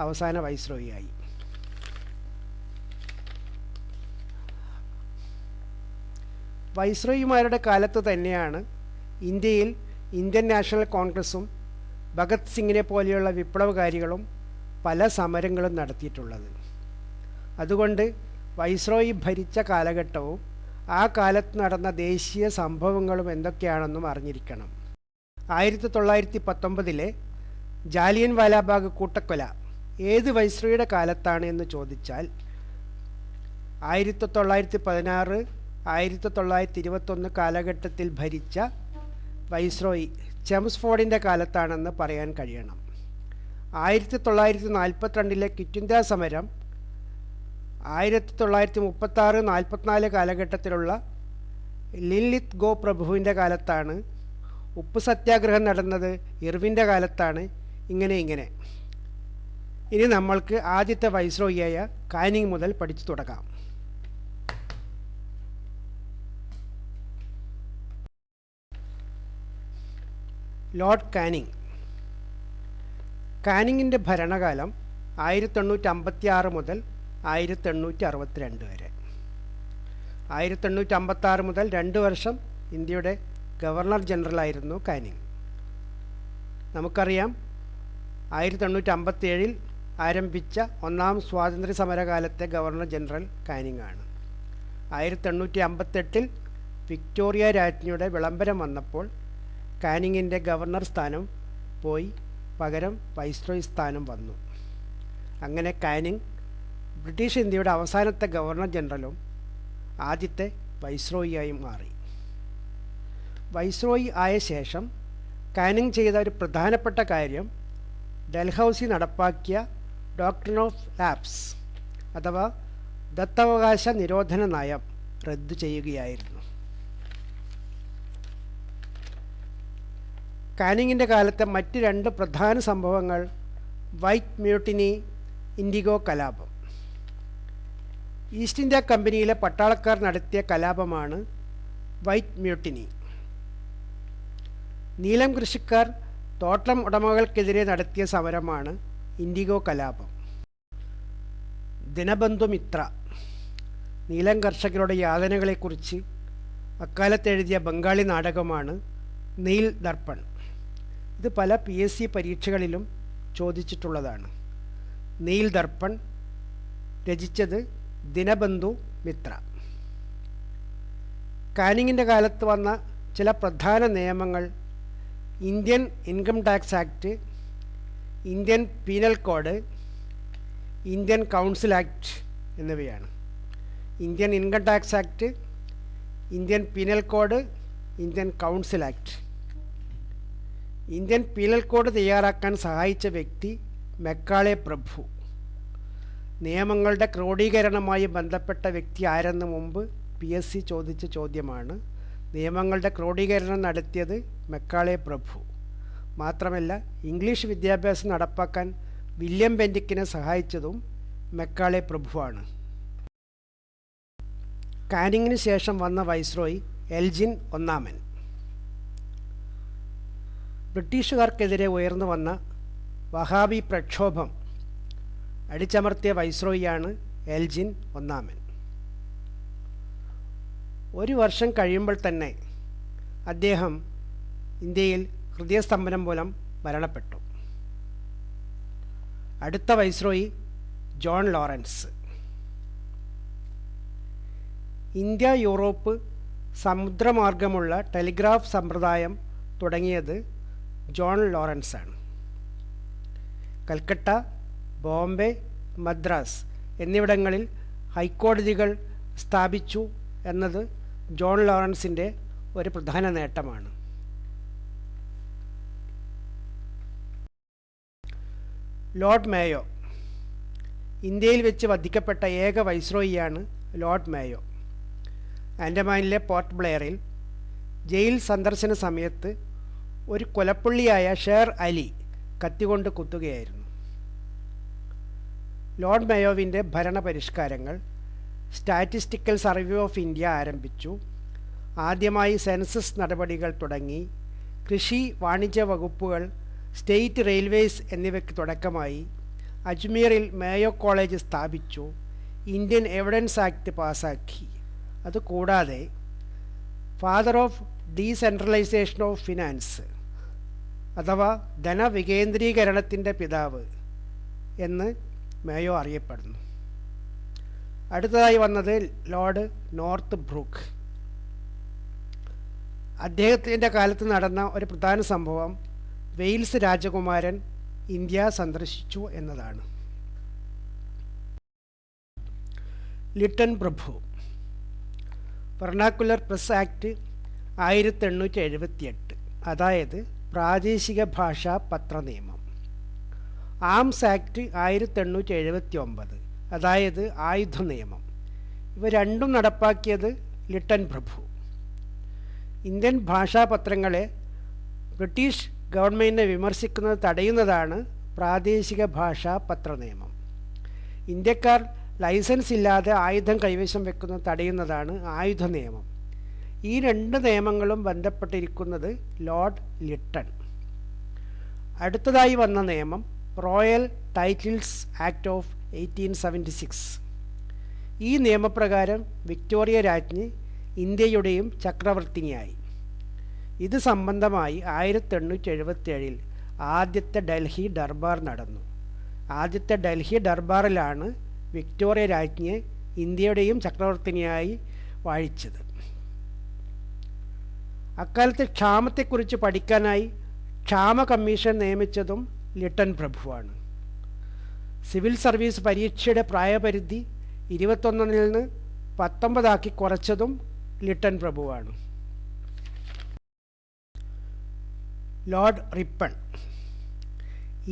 അവസാന വൈസ്രോയിയായി. വൈസ്രോയിമാരുടെ കാലത്ത് തന്നെയാണ് ഇന്ത്യയിൽ ഇന്ത്യൻ നാഷണൽ കോൺഗ്രസും ഭഗത് സിംഗിനെ പോലെയുള്ള വിപ്ലവകാരികളും പല സമരങ്ങളും നടത്തിയിട്ടുള്ളത്. അതുകൊണ്ട് വൈസ്രോയി ഭരിച്ച കാലഘട്ടവും ആ കാലത്ത് നടന്ന ദേശീയ സംഭവങ്ങളും എന്തൊക്കെയാണെന്നും അറിഞ്ഞിരിക്കണം. 1919 ജാലിയൻ വാലാബാഗ് കൂട്ടക്കൊല ഏത് വൈസ്രോയിയുടെ കാലത്താണ് എന്ന് ചോദിച്ചാൽ 1916 1921 കാലഘട്ടത്തിൽ ഭരിച്ച വൈസ്രോയി ചെംസ്ഫോർഡിൻ്റെ കാലത്താണെന്ന് പറയാൻ കഴിയണം. 1942 ക്വിറ്റ് ഇന്ത്യ സമരം 1936-44 കാലഘട്ടത്തിലുള്ള ലിൻലിത് ഗോ പ്രഭുവിൻ്റെ കാലത്താണ്. ഉപ്പ് സത്യാഗ്രഹം നടന്നത് ഇർവിൻ്റെ കാലത്താണ്. ഇങ്ങനെ ഇനി നമ്മൾക്ക് ആദ്യത്തെ വൈസ്രോയിയായ കാനിങ് മുതൽ പഠിച്ചു തുടങ്ങാം. Lord Canning. കാനിങ്ങിൻ്റെ ഭരണകാലം 1856 മുതൽ 1862 വരെ. 1856 മുതൽ 2 വർഷം ഇന്ത്യയുടെ ഗവർണർ ജനറലായിരുന്നു കാനിങ്. നമുക്കറിയാം 1857 ആരംഭിച്ച ഒന്നാം സ്വാതന്ത്ര്യ സമരകാലത്തെ ഗവർണർ ജനറൽ കാനിങ് ആണ്. 1858 വിക്ടോറിയ രാജ്ഞിയുടെ വിളംബരം വന്നപ്പോൾ കാനിങ്ങിൻ്റെ ഗവർണർ സ്ഥാനം പോയി പകരം വൈസ്രോയി സ്ഥാനം വന്നു. അങ്ങനെ കാനിങ് ബ്രിട്ടീഷ് ഇന്ത്യയുടെ അവസാനത്തെ ഗവർണർ ജനറലും ആദ്യത്തെ വൈസ്രോയിയായും മാറി. വൈസ്രോയി ആയ ശേഷം കാനിങ് ചെയ്ത ഒരു പ്രധാനപ്പെട്ട കാര്യം ഡൽഹൌസി നടപ്പാക്കിയ ഡോക്ട്രിൻ ഓഫ് ലാപ്സ് അഥവാ ദത്തവകാശ നിരോധന നയം റദ്ദു ചെയ്യുകയായിരുന്നു. കാനിങ്ങിൻ്റെ കാലത്തെ മറ്റ് 2 പ്രധാന സംഭവങ്ങൾ വൈറ്റ് മ്യൂട്ടിനി, ഇൻഡിഗോ കലാപം. ഈസ്റ്റ് ഇന്ത്യ കമ്പനിയിലെ പട്ടാളക്കാർ നടത്തിയ കലാപമാണ് വൈറ്റ് മ്യൂട്ടിനി. നീലം കൃഷിക്കാർ തോട്ടം ഉടമകൾക്കെതിരെ നടത്തിയ സമരമാണ് ഇൻഡിഗോ കലാപം. ദിനബന്ധു മിത്ര നീലം കർഷകരുടെ യാതനകളെക്കുറിച്ച് അക്കാലത്ത് എഴുതിയ ബംഗാളി നാടകമാണ് നീൽ ദർപ്പൺ. ഇത് പല PSC പരീക്ഷകളിലും ചോദിച്ചിട്ടുള്ളതാണ്. നീൽ ദർപ്പൺ രചിച്ചത് ദിനബന്ധു മിത്ര. കാനിങ്ങിൻ്റെ കാലത്ത് വന്ന ചില പ്രധാന നിയമങ്ങൾ Indian income tax act, Indian penal code, Indian council act എന്നിവയാണ്. Indian income tax act, Indian penal code, Indian council act. Indian penal code തയ്യാറാക്കാൻ സഹായിച്ച വ്യക്തി മെക്കാളെ പ്രഭു. നിയമങ്ങളുടെ ക്രോഡീകരണവുമായി ബന്ധപ്പെട്ട വ്യക്തി ആരെന്ന് മുമ്പ് PSC ചോദിച്ച ചോദ്യമാണ്. നിയമങ്ങളുടെ ക്രോഡീകരണം നടത്തിയത് മെക്കാളെ പ്രഭു. മാത്രമല്ല ഇംഗ്ലീഷ് വിദ്യാഭ്യാസം നടപ്പാക്കാൻ വില്യം ബെൻഡിക്കിനെ സഹായിച്ചതും മെക്കാളെ പ്രഭുവാണ്. കാനിങ്ങിന് ശേഷം വന്ന വൈസ്രോയി എൽജിൻ ഒന്നാമൻ. ബ്രിട്ടീഷുകാർക്കെതിരെ ഉയർന്നു വന്ന വഹാബി പ്രക്ഷോഭം അടിച്ചമർത്തിയ വൈസ്രോയിയാണ് എൽജിൻ ഒന്നാമൻ. 1 വർഷം കഴിയുമ്പോൾ തന്നെ അദ്ദേഹം ഇന്ത്യയിൽ ഹൃദയസ്തംഭനം മൂലം മരണപ്പെട്ടു. അടുത്ത viceroy John Lawrence. India Europe സമുദ്രമാർഗമുള്ള ടെലിഗ്രാഫ് സമ്പ്രദായം തുടങ്ങിയത് ജോൺ ലോറൻസ് ആണ്. കൽക്കട്ട, ബോംബെ, മദ്രാസ് എന്നിവിടങ്ങളിൽ ഹൈക്കോടതികൾ സ്ഥാപിച്ചു എന്നത് ജോൺ ലോറൻസിൻ്റെ ഒരു പ്രധാന നേട്ടമാണ്. Lord Mayo. ഇന്ത്യയിൽ വെച്ച് വധിക്കപ്പെട്ട ഏക വൈസ്രോയിയാണ് ലോർഡ് മേയോ. ആൻഡമാനിലെ പോർട്ട് ബ്ലെയറിൽ ജയിൽ സന്ദർശന സമയത്ത് ഒരു കൊലപ്പുള്ളിയായ ഷേർ അലി കത്തികൊണ്ട് കുത്തുകയായിരുന്നു. ലോർഡ് മേയോവിൻ്റെ ഭരണപരിഷ്കാരങ്ങൾ സ്റ്റാറ്റിസ്റ്റിക്കൽ സർവേ ഓഫ് ഇന്ത്യ ആരംഭിച്ചു. ആദ്യമായി സെൻസസ് നടപടികൾ തുടങ്ങി. കൃഷി, വാണിജ്യ വകുപ്പുകൾ, സ്റ്റേറ്റ് റെയിൽവേസ് എന്നിവയ്ക്ക് തുടക്കമായി. അജ്മീറിൽ മേയോ കോളേജ് സ്ഥാപിച്ചു. ഇന്ത്യൻ എവിഡൻസ് ആക്ട് പാസാക്കി. അതുകൂടാതെ father of decentralisation of finance അഥവാ ധനവികേന്ദ്രീകരണത്തിൻ്റെ പിതാവ് എന്ന് മേയോ അറിയപ്പെടുന്നു. അടുത്തതായി വന്നത് ലോർഡ് നോർത്ത് ബ്രൂക്ക്. അദ്ദേഹത്തിൻ്റെ കാലത്ത് നടന്ന ഒരു പ്രധാന സംഭവം വെയിൽസ് രാജകുമാരൻ ഇന്ത്യ സന്ദർശിച്ചു എന്നതാണ്. ലിട്ടൺ പ്രഭു. വെർണാക്കുലർ പ്രസ് ആക്ട് 1878, അതായത് പ്രാദേശിക ഭാഷാ പത്ര നിയമം. ആംസ് ആക്ട് 1879, അതായത് ആയുധ നിയമം. ഇവ രണ്ടും നടപ്പാക്കിയത് ലിട്ടൺ പ്രഭു. ഇന്ത്യൻ ഭാഷാപത്രങ്ങളെ ബ്രിട്ടീഷ് ഗവൺമെൻറ്റിനെ വിമർശിക്കുന്നത് തടയുന്നതാണ് പ്രാദേശിക ഭാഷാ പത്ര നിയമം. ഇന്ത്യക്കാർ ലൈസൻസ് ഇല്ലാതെ ആയുധം കൈവശം വെക്കുന്നത് തടയുന്നതാണ് ആയുധ നിയമം. ഈ രണ്ട് നിയമങ്ങളും ബന്ധപ്പെട്ടിരിക്കുന്നത് ലോർഡ് ലിട്ടൺ. അടുത്തതായി വന്ന നിയമം റോയൽ ടൈറ്റിൽസ് ആക്ട് ഓഫ് 1876. ഈ നിയമപ്രകാരം വിക്ടോറിയ രാജ്ഞി ഇന്ത്യയുടെയും ചക്രവർത്തിനിയായി. ഇത് സംബന്ധമായി 1877 ആദ്യത്തെ ഡൽഹി ദർബാർ നടന്നു. ആദ്യത്തെ ഡൽഹി ദർബാറിലാണ് വിക്ടോറിയ രാജ്ഞിയെ ഇന്ത്യയുടെയും ചക്രവർത്തിനിയായി വാഴിച്ചത്. അക്കാലത്തെ ക്ഷാമത്തെക്കുറിച്ച് പഠിക്കാനായി ക്ഷാമ കമ്മീഷൻ നിയമിച്ചതും ലിട്ടൺ പ്രഭുവാണ്. സിവിൽ സർവീസ് പരീക്ഷയുടെ പ്രായപരിധി 21 നിന്ന് 19 കുറച്ചതും ലിട്ടൺ പ്രഭുവാണ്. Lord Ripon.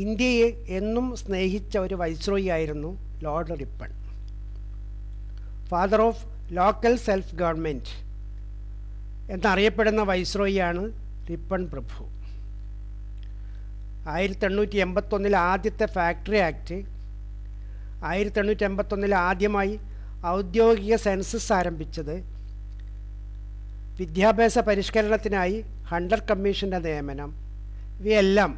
ഇന്ത്യയെ എന്നും സ്നേഹിച്ച ഒരു വൈസ്രോയി ആയിരുന്നു lord Ripon. Father of local self government എന്നറിയപ്പെടുന്ന വൈസ്രോയിയാണ് റിപ്പൺ പ്രഭു. 1881 ആദ്യത്തെ ഫാക്ടറി ആക്ട്, 1881 ആദ്യമായി ഔദ്യോഗിക സെൻസസ് ആരംഭിച്ചത്, വിദ്യാഭ്യാസ പരിഷ്കരണത്തിനായി ഹണ്ടർ കമ്മീഷൻ്റെ നിയമനം, ഇവയെല്ലാം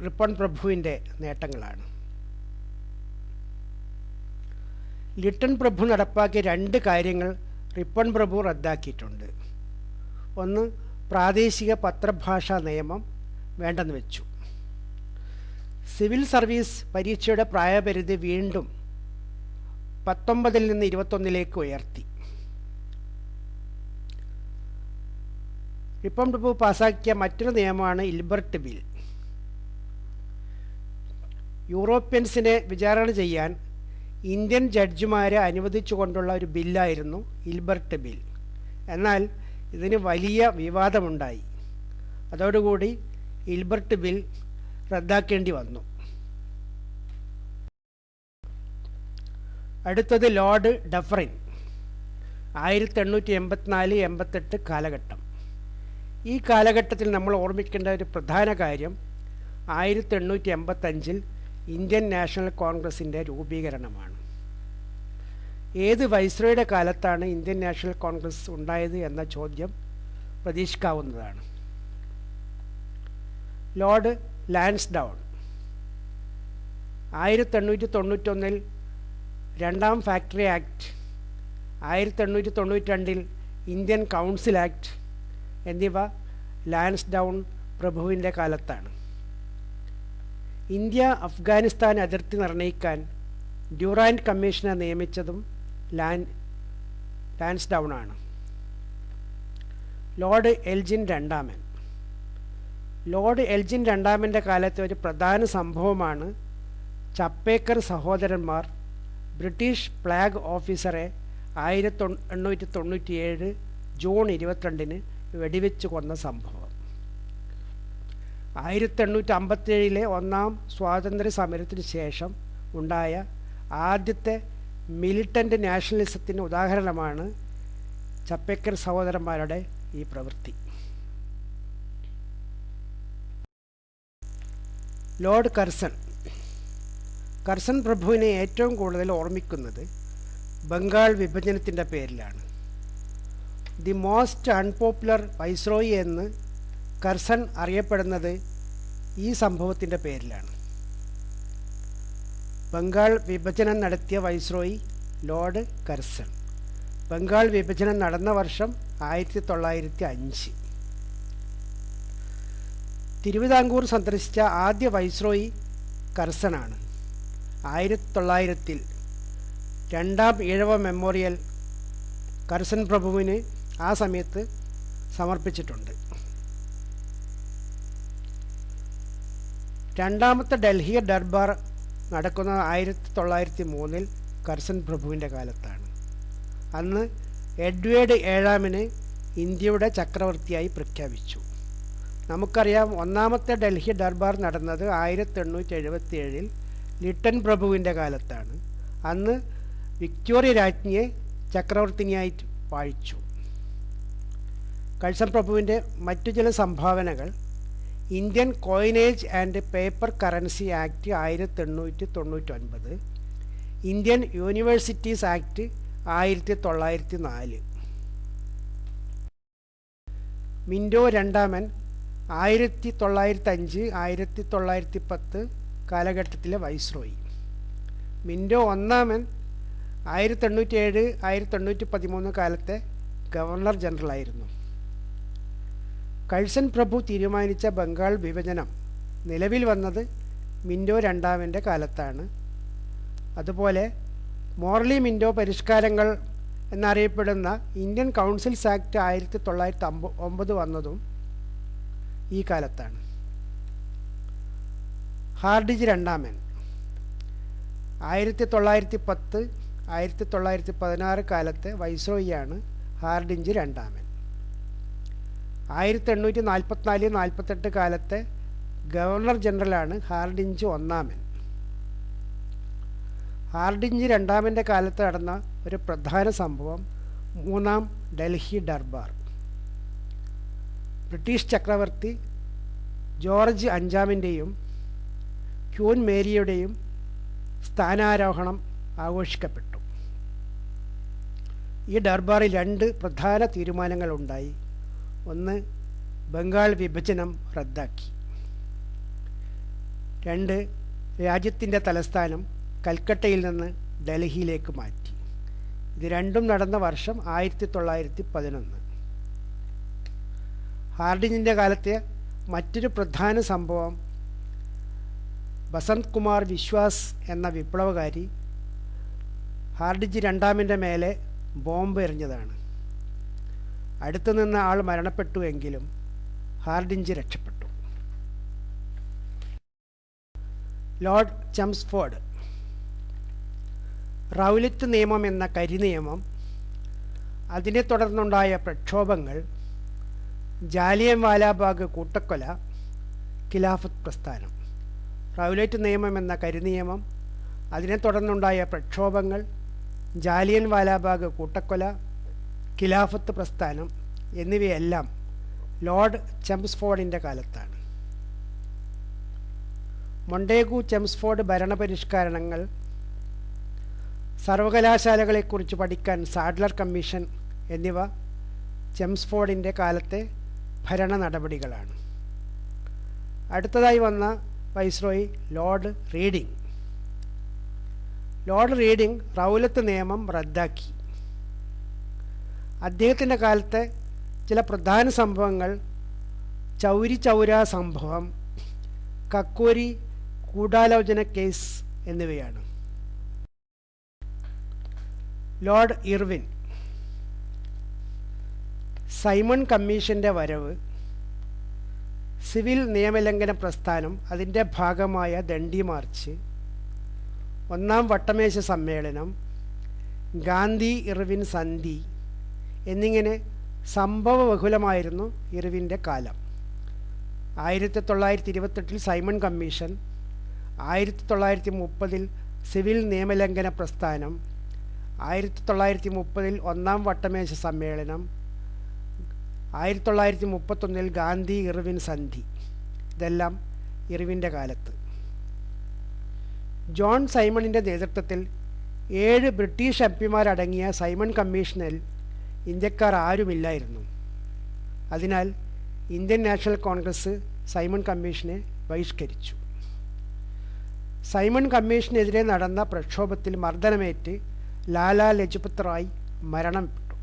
റിപ്പൺ പ്രഭുവിൻ്റെ നേട്ടങ്ങളാണ്. ലിട്ടൺ പ്രഭു നടപ്പാക്കിയ 2 കാര്യങ്ങൾ റിപ്പൺ പ്രഭു റദ്ദാക്കിയിട്ടുണ്ട്. ഒന്ന്, പ്രാദേശിക പത്രഭാഷാ നിയമം വേണ്ടെന്ന് വെച്ചു. സിവിൽ സർവീസ് പരീക്ഷയുടെ പ്രായപരിധി വീണ്ടും 19 നിന്ന് 21 ഉയർത്തി. റിപ്പൺ പ്രഭു പാസാക്കിയ മറ്റൊരു നിയമമാണ് ഇൽബർട്ട് ബിൽ. യൂറോപ്യൻസിനെ വിചാരണ ചെയ്യാൻ ഇന്ത്യൻ ജഡ്ജിമാരെ അനുവദിച്ചുകൊണ്ടുള്ള ഒരു ബില്ലായിരുന്നു ഇൽബർട്ട് ബിൽ. എന്നാൽ ഇതിന് വലിയ വിവാദമുണ്ടായി. അതോടുകൂടി ഇൽബർട്ട് ബിൽ റദ്ദാക്കേണ്ടി വന്നു. അടുത്തത് ലോർഡ് ഡഫറിൻ. 1884-88 കാലഘട്ടം. ഈ കാലഘട്ടത്തിൽ നമ്മൾ ഓർമ്മിക്കേണ്ട ഒരു പ്രധാന കാര്യം 1885 ഇന്ത്യൻ നാഷണൽ കോൺഗ്രസിൻ്റെ രൂപീകരണമാണ്. ഏത് വൈസ്രോയുടെ കാലത്താണ് ഇന്ത്യൻ നാഷണൽ കോൺഗ്രസ് ഉണ്ടായത് എന്ന ചോദ്യം പ്രതീക്ഷിക്കാവുന്നതാണ്. ലോർഡ് ലാൻസ്ഡൗൺ. 1891 രണ്ടാം factory act, 1892 Indian council act എന്നിവ ലാൻസ്ഡൗൺ പ്രഭുവിൻ്റെ കാലത്താണ്. ഇന്ത്യ അഫ്ഗാനിസ്ഥാൻ അതിർത്തി നിർണ്ണയിക്കാൻ ഡ്യൂറാൻഡ് കമ്മീഷനെ നിയമിച്ചതും ലാൻസ്ഡൗൺ ആണ്. ലോർഡ് എൽജിൻ രണ്ടാമൻ. ലോർഡ് എൽജിൻ രണ്ടാമൻ്റെ കാലത്തെ ഒരു പ്രധാന സംഭവമാണ് ചപ്പേക്കർ സഹോദരന്മാർ ബ്രിട്ടീഷ് ഫ്ലാഗ് ഓഫീസറെ 1897 ജൂൺ 22 വെടിവെച്ച് കൊന്ന സംഭവം. 1857 ഒന്നാം സ്വാതന്ത്ര്യ സമരത്തിന് ശേഷം ഉണ്ടായ ആദ്യത്തെ മിലിറ്റൻ്റ് നാഷണലിസത്തിന് ഉദാഹരണമാണ് ചപ്പേക്കർ സഹോദരന്മാരുടെ ഈ പ്രവൃത്തി. ലോർഡ് കർസൺ. കർസൺ പ്രഭുവിനെ ഏറ്റവും കൂടുതൽ ഓർമ്മിക്കുന്നത് ബംഗാൾ വിഭജനത്തിൻ്റെ പേരിലാണ്. ദി മോസ്റ്റ് അൺപോപ്പുലർ വൈസ്രോയി എന്ന് കർസൺ അറിയപ്പെടുന്നത് ഈ സംഭവത്തിൻ്റെ പേരിലാണ്. ബംഗാൾ വിഭജനം നടത്തിയ വൈസ്രോയി ലോർഡ് കർസൺ. ബംഗാൾ വിഭജനം നടന്ന വർഷം 1905. തിരുവിതാംകൂർ സന്ദർശിച്ച ആദ്യ വൈസ്രോയി കർസനാണ്. 1900 രണ്ടാം ഈഴവ മെമ്മോറിയൽ കർസൻ പ്രഭുവിന് ആ സമയത്ത് സമർപ്പിച്ചിട്ടുണ്ട്. രണ്ടാമത്തെ ഡൽഹി ദർബാർ നടക്കുന്നത് 1903 കർസൻ പ്രഭുവിൻ്റെ കാലത്താണ്. അന്ന് എഡ്വേർഡ് ഏഴാമന് ഇന്ത്യയുടെ ചക്രവർത്തിയായി പ്രഖ്യാപിച്ചു. നമുക്കറിയാം, ഒന്നാമത്തെ ഡൽഹി ദർബാർ നടന്നത് 1877 ലിട്ടൻ പ്രഭുവിൻ്റെ കാലത്താണ്. അന്ന് വിക്ടോറിയ രാജ്ഞിയെ ചക്രവർത്തിനിയായി വാഴിച്ചു. കഴ്സൺ പ്രഭുവിൻ്റെ മറ്റു ചില സംഭാവനകൾ: Indian coinage and paper currency act 1899, Indian universities act 1904. Minto രണ്ടാമൻ 1905-1910 കാലഘട്ടത്തിലെ വൈസ്രോയി. മിൻറ്റോ ഒന്നാമൻ 1807-1813 കാലത്തെ ഗവർണർ ജനറലായിരുന്നു. കഴ്സൺ പ്രഭു തീരുമാനിച്ച ബംഗാൾ വിഭജനം നിലവിൽ വന്നത് മിൻറ്റോ രണ്ടാമൻ്റെ കാലത്താണ്. അതുപോലെ മോർലി മിൻറ്റോ പരിഷ്കാരങ്ങൾ എന്നറിയപ്പെടുന്ന ഇന്ത്യൻ കൗൺസിൽസ് ആക്ട് 1909 വന്നതും ഈ കാലത്താണ്. ഹാർഡിഞ്ച് രണ്ടാമൻ 1910-1916 കാലത്തെ വൈസ്രോയിയാണ് ഹാർഡിഞ്ച് രണ്ടാമൻ. 1844-48 കാലത്തെ ഗവർണർ ജനറലാണ് ഹാർഡിഞ്ച് ഒന്നാമൻ. ഹാർഡിഞ്ച് രണ്ടാമൻ്റെ കാലത്ത് നടന്ന ഒരു പ്രധാന സംഭവം മൂന്നാം ഡൽഹി ദർബാർ. ബ്രിട്ടീഷ് ചക്രവർത്തി ജോർജ് അഞ്ചാമൻ്റെയും ക്യൂൻ മേരിയുടെയും സ്ഥാനാരോഹണം ആഘോഷിക്കപ്പെട്ടു. ഈ ദർബാറിൽ 2 പ്രധാന തീരുമാനങ്ങളുണ്ടായി. ഒന്ന്, ബംഗാൾ വിഭജനം റദ്ദാക്കി. 2, രാജ്യത്തിൻ്റെ തലസ്ഥാനം കൽക്കട്ടയിൽ നിന്ന് ഡൽഹിയിലേക്ക് മാറ്റി. ഇത് രണ്ടും നടന്ന വർഷം 1911. ഹാർഡിഞ്ചിൻ്റെ കാലത്തെ മറ്റൊരു പ്രധാന സംഭവം ബസന്ത് കുമാർ വിശ്വാസ് എന്ന വിപ്ലവകാരി ഹാർഡിഞ്ച് രണ്ടാമൻ്റെ മേലെ ബോംബ് എറിഞ്ഞതാണ്. അടുത്തു നിന്ന് ആൾ മരണപ്പെട്ടുവെങ്കിലും ഹാർഡിഞ്ച് രക്ഷപ്പെട്ടു. Lord Chelmsford. റൗലറ്റ് നിയമം എന്ന കരിനിയമം, അതിനെ തുടർന്നുണ്ടായ പ്രക്ഷോഭങ്ങൾ, ജാലിയൻവാലാബാഗ് കൂട്ടക്കൊല, ഖിലാഫത്ത് പ്രസ്ഥാനം. റൗലറ്റ് നിയമം എന്ന കരിനിയമം, അതിനെ തുടർന്നുണ്ടായ പ്രക്ഷോഭങ്ങൾ, ജാലിയൻവാലാബാഗ് കൂട്ടക്കൊല, ഖിലാഫത്ത് പ്രസ്ഥാനം എന്നിവയെല്ലാം ലോർഡ് ചെംസ്ഫോർഡിൻ്റെ കാലത്താണ്. മൊണ്ടേഗു ചെംസ്ഫോർഡ് ഭരണപരിഷ്കരണങ്ങൾ, സർവകലാശാലകളെക്കുറിച്ച് പഠിക്കാൻ സാഡ്ലർ കമ്മീഷൻ എന്നിവ ചെംസ്ഫോർഡിൻ്റെ കാലത്തെ ഭരണ നടപടികളാണ്. അടുത്തതായി വന്ന viceroy Lord reading. Lord reading റൗലത്ത് നിയമം റദ്ദാക്കി. അദ്ദേഹത്തിൻ്റെ കാലത്തെ ചില പ്രധാന സംഭവങ്ങൾ ചൗരി ചൗര സംഭവം, കക്കോരി ഗൂഢാലോചന കേസ് എന്നിവയാണ്. Lord Irwin. സൈമൺ കമ്മീഷൻ്റെ വരവ്, സിവിൽ നിയമലംഘന പ്രസ്ഥാനം, അതിൻ്റെ ഭാഗമായ ദണ്ഡി മാർച്ച്, ഒന്നാം വട്ടമേശ സമ്മേളനം, ഗാന്ധി ഇർവിൻ സന്ധി എന്നിങ്ങനെ സംഭവബഹുലമായിരുന്നു ഇർവിൻ്റെ കാലം. 1928 സൈമൺ കമ്മീഷൻ, 1930 സിവിൽ നിയമലംഘന പ്രസ്ഥാനം, 1930 ഒന്നാം വട്ടമേശ സമ്മേളനം, 1931 ഗാന്ധി ഇർവിൻ സന്ധി. ഇതെല്ലാം ഇർവിൻ്റെ കാലത്ത്. ജോൺ സൈമണിൻ്റെ നേതൃത്വത്തിൽ 7 ബ്രിട്ടീഷ് എംപിമാരടങ്ങിയ സൈമൺ കമ്മീഷനിൽ ഇന്ത്യക്കാർ ആരുമില്ലായിരുന്നു. അതിനാൽ ഇന്ത്യൻ നാഷണൽ കോൺഗ്രസ് സൈമൺ കമ്മീഷനെ ബഹിഷ്കരിച്ചു. സൈമൺ കമ്മീഷനെതിരെ നടന്ന പ്രക്ഷോഭത്തിൽ മർദ്ദനമേറ്റ് ലാലാ ലജ്പത് റായ് മരണപ്പെട്ടു.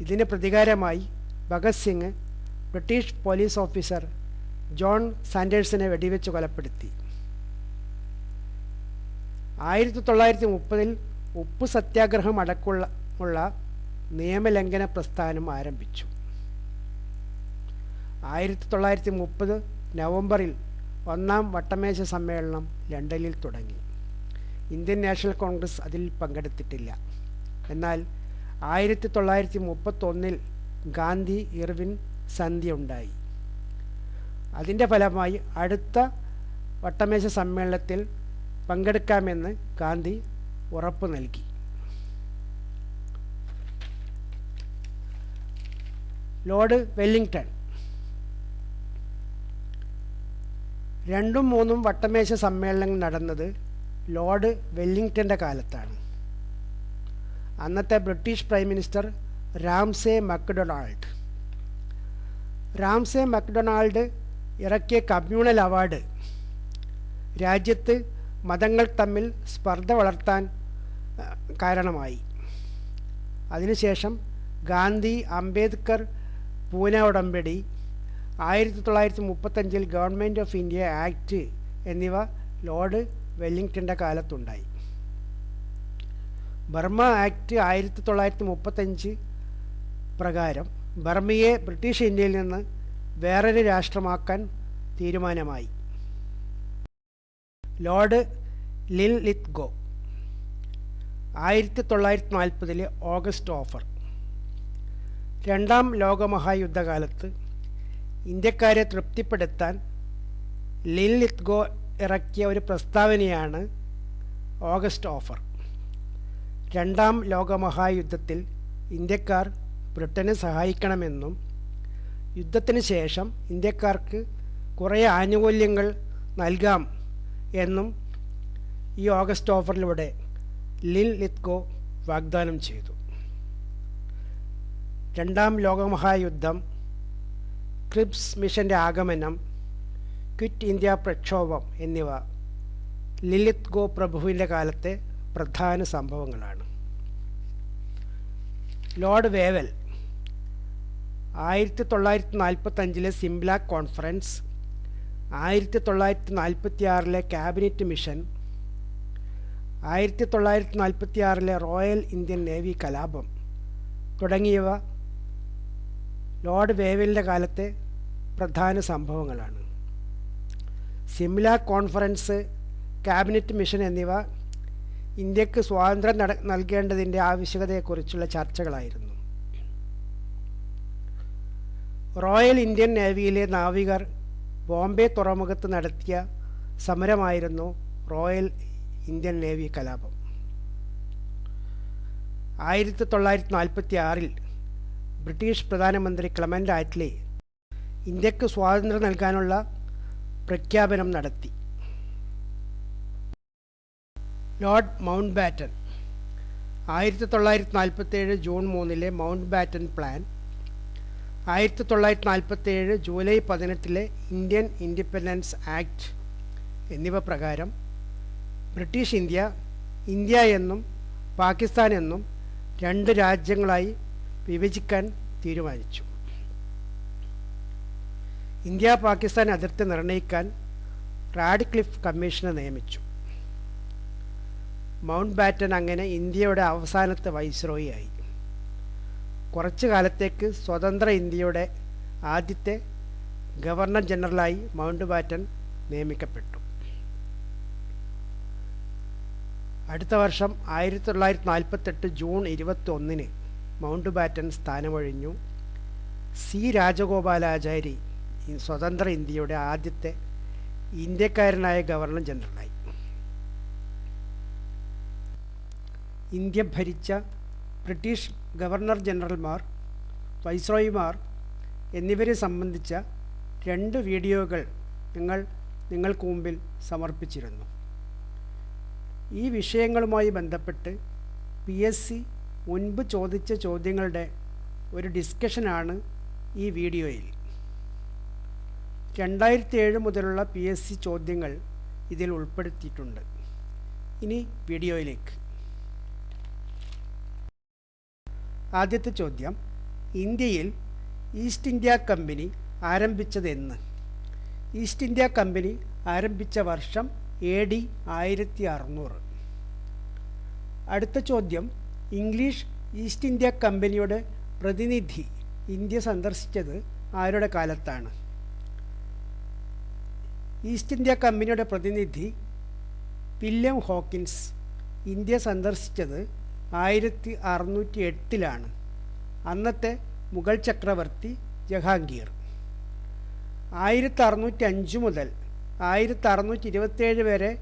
ഇതിന് പ്രതികാരമായി Bhagat Singh British police officer John സാൻഡേഴ്സിനെ വെടിവെച്ച് കൊലപ്പെടുത്തി. 1930 ഉപ്പ് സത്യാഗ്രഹം അടക്കമുള്ള നിയമലംഘന പ്രസ്ഥാനം ആരംഭിച്ചു. 1930 നവംബറിൽ ഒന്നാം വട്ടമേശ സമ്മേളനം ലണ്ടനിൽ തുടങ്ങി. ഇന്ത്യൻ നാഷണൽ കോൺഗ്രസ് അതിൽ പങ്കെടുത്തിട്ടില്ല. എന്നാൽ 1931 ഗാന്ധി ഇർവിൻ സന്ധി ഉണ്ടായി. അതിൻ്റെ ഫലമായി അടുത്ത വട്ടമേശ സമ്മേളനത്തിൽ പങ്കെടുക്കാമെന്ന് ഗാന്ധി ഉറപ്പു നൽകി. ലോർഡ് വെല്ലിംഗ്ടൺ 2ഉം 3ഉം വട്ടമേശ സമ്മേളനങ്ങൾ നടന്നത് ലോർഡ് വെല്ലിംഗ്ടൻ്റെ കാലത്താണ്. അന്നത്തെ ബ്രിട്ടീഷ് പ്രൈം മിനിസ്റ്റർ രാംസെ മക്ഡൊണാൾഡ് ഇറക്കിയ കമ്മ്യൂണൽ അവാർഡ് രാജ്യത്ത് മതങ്ങൾ തമ്മിൽ സ്പർദ്ധ വളർത്താൻ കാരണമായി. അതിനുശേഷം ഗാന്ധി, അംബേദ്കർ, പൂനെ ഉടമ്പടി, 1935 ഗവൺമെൻറ് ഓഫ് ഇന്ത്യ ആക്ട് എന്നിവ ലോർഡ് വെല്ലിംഗ്ടൻ്റെ കാലത്തുണ്ടായി. ബർമ ആക്ട് 1935 പ്രകാരം ബർമയെ ബ്രിട്ടീഷ് ഇന്ത്യയിൽ നിന്ന് വേറൊരു രാഷ്ട്രമാക്കാൻ തീരുമാനമായി. Lord Linlithgow 1940 August offer. രണ്ടാം ലോകമഹായുദ്ധകാലത്ത് ഇന്ത്യക്കാരെ തൃപ്തിപ്പെടുത്താൻ ലിൻലിത്ഗോ ഇറക്കിയ ഒരു പ്രസ്താവനയാണ് ഓഗസ്റ്റ് ഓഫർ. രണ്ടാം ലോകമഹായുദ്ധത്തിൽ ഇന്ത്യക്കാർ ബ്രിട്ടനെ സഹായിക്കണമെന്നും യുദ്ധത്തിന് ശേഷം ഇന്ത്യക്കാർക്ക് കുറേ ആനുകൂല്യങ്ങൾ നൽകാം എന്നും ഈ ഓഗസ്റ്റ് ഓഫറിലൂടെ ലിൻലിത്ഗോ വാഗ്ദാനം ചെയ്തു. രണ്ടാം ലോകമഹായുദ്ധം, ക്രിപ്സ് മിഷൻ്റെ ആഗമനം, ക്വിറ്റ് ഇന്ത്യ പ്രക്ഷോഭം എന്നിവ ലിൻലിത്ഗോ പ്രഭുവിൻ്റെ കാലത്തെ പ്രധാന സംഭവങ്ങളാണ്. Lord Wavell 1945 Simla conference, 1946 cabinet mission, 1946 royal Indian navy കലാപം തുടങ്ങിയവ ലോർഡ് വേവലിൻ്റെ കാലത്തെ പ്രധാന സംഭവങ്ങളാണ്. സിംല കോൺഫറൻസ്, ക്യാബിനറ്റ് മിഷൻ എന്നിവ ഇന്ത്യക്ക് സ്വാതന്ത്ര്യം നൽകേണ്ടതിൻ്റെ ആവശ്യകതയെക്കുറിച്ചുള്ള ചർച്ചകളായിരുന്നു. റോയൽ ഇന്ത്യൻ നേവിയിലെ നാവികർ ബോംബെ തുറമുഖത്ത് നടത്തിയ സമരമായിരുന്നു റോയൽ ഇന്ത്യൻ നേവി കലാപം. 1946 ബ്രിട്ടീഷ് പ്രധാനമന്ത്രി ക്ലെമൻ്റ് ആറ്റ്ലി ഇന്ത്യക്ക് സ്വാതന്ത്ര്യം നൽകാനുള്ള പ്രഖ്യാപനം നടത്തി. Lord mount batten 1947 June 3 mount batten plan, 1947 July 18 Indian independence act എന്നിവ പ്രകാരം ബ്രിട്ടീഷ് ഇന്ത്യ എന്നും പാകിസ്ഥാൻ എന്നും 2 രാജ്യങ്ങളായി വിഭജിക്കാൻ തീരുമാനിച്ചു. ഇന്ത്യ പാകിസ്ഥാൻ അതിർത്തി നിർണ്ണയിക്കാൻ റാഡ്ക്ലിഫ് കമ്മീഷനെ നിയമിച്ചു. മൗണ്ട് ബാറ്റൻ അങ്ങനെ ഇന്ത്യയുടെ അവസാനത്തെ വൈസ്രോയി ആയി. കുറച്ചു കാലത്തേക്ക് സ്വതന്ത്ര ഇന്ത്യയുടെ ആദ്യത്തെ ഗവർണർ ജനറലായി മൗണ്ട് ബാറ്റൻ നിയമിക്കപ്പെട്ടു. അടുത്ത വർഷം 1948 ജൂൺ 21 മൗണ്ട് ബാറ്റൻ സ്ഥാനമൊഴിഞ്ഞു. സി രാജഗോപാലാചാരി സ്വതന്ത്ര ഇന്ത്യയുടെ ആദ്യത്തെ ഇന്ത്യക്കാരനായ ഗവർണർ ജനറലായി. ഇന്ത്യ ഭരിച്ച ബ്രിട്ടീഷ് ഗവർണർ ജനറൽമാർ, വൈസ്രോയിമാർ എന്നിവരെ സംബന്ധിച്ച 2 വീഡിയോകൾ നിങ്ങൾക്ക് മുമ്പിൽ സമർപ്പിച്ചിരുന്നു. ഈ വിഷയങ്ങളുമായി ബന്ധപ്പെട്ട് PSC മുൻപ് ചോദിച്ച ചോദ്യങ്ങളുടെ ഒരു ഡിസ്കഷനാണ് ഈ വീഡിയോയിൽ. 2007 മുതലുള്ള PSC ചോദ്യങ്ങൾ ഇതിൽ ഉൾപ്പെടുത്തിയിട്ടുണ്ട്. ഇനി വീഡിയോയിലേക്ക്. ആദ്യത്തെ ചോദ്യം, ഇന്ത്യയിൽ ഈസ്റ്റ് ഇന്ത്യ കമ്പനി ആരംഭിച്ചതെന്ന്? ഈസ്റ്റ് ഇന്ത്യ കമ്പനി ആരംഭിച്ച വർഷം AD 1600. അടുത്ത ചോദ്യം, ഇംഗ്ലീഷ് ഈസ്റ്റ് ഇന്ത്യ കമ്പനിയുടെ പ്രതിനിധി ഇന്ത്യ സന്ദർശിച്ചത് ആരുടെ കാലത്താണ്? ഈസ്റ്റ് ഇന്ത്യ കമ്പനിയുടെ പ്രതിനിധി വില്യം ഹോക്കിൻസ് ഇന്ത്യ സന്ദർശിച്ചത് 1608 അന്നത്തെ മുഗൾ ചക്രവർത്തി ജഹാംഗീർ. 1605 മുതൽ 1627 വരെ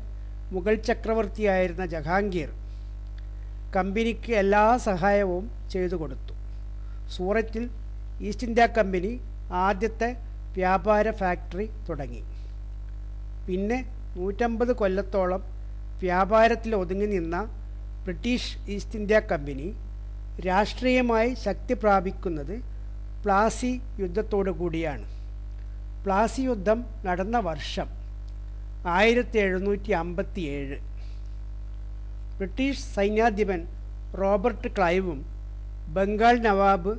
മുഗൾ ചക്രവർത്തിയായിരുന്ന ജഹാംഗീർ കമ്പനിക്ക് എല്ലാ സഹായവും ചെയ്തു കൊടുത്തു. സൂററ്റിൽ ഈസ്റ്റ് ഇന്ത്യ കമ്പനി ആദ്യത്തെ വ്യാപാര ഫാക്ടറി തുടങ്ങി. പിന്നെ 150 കൊല്ലത്തോളം വ്യാപാരത്തിൽ ഒതുങ്ങി നിന്ന ബ്രിട്ടീഷ് ഈസ്റ്റ് ഇന്ത്യ കമ്പനി രാഷ്ട്രീയമായി ശക്തി പ്രാപിക്കുന്നത് പ്ലാസി യുദ്ധത്തോടു കൂടിയാണ്. പ്ലാസി യുദ്ധം നടന്ന വർഷം 1757. ബ്രിട്ടീഷ് സൈന്യാധിപൻ റോബർട്ട് ക്ലൈവും ബംഗാൾ നവാബ്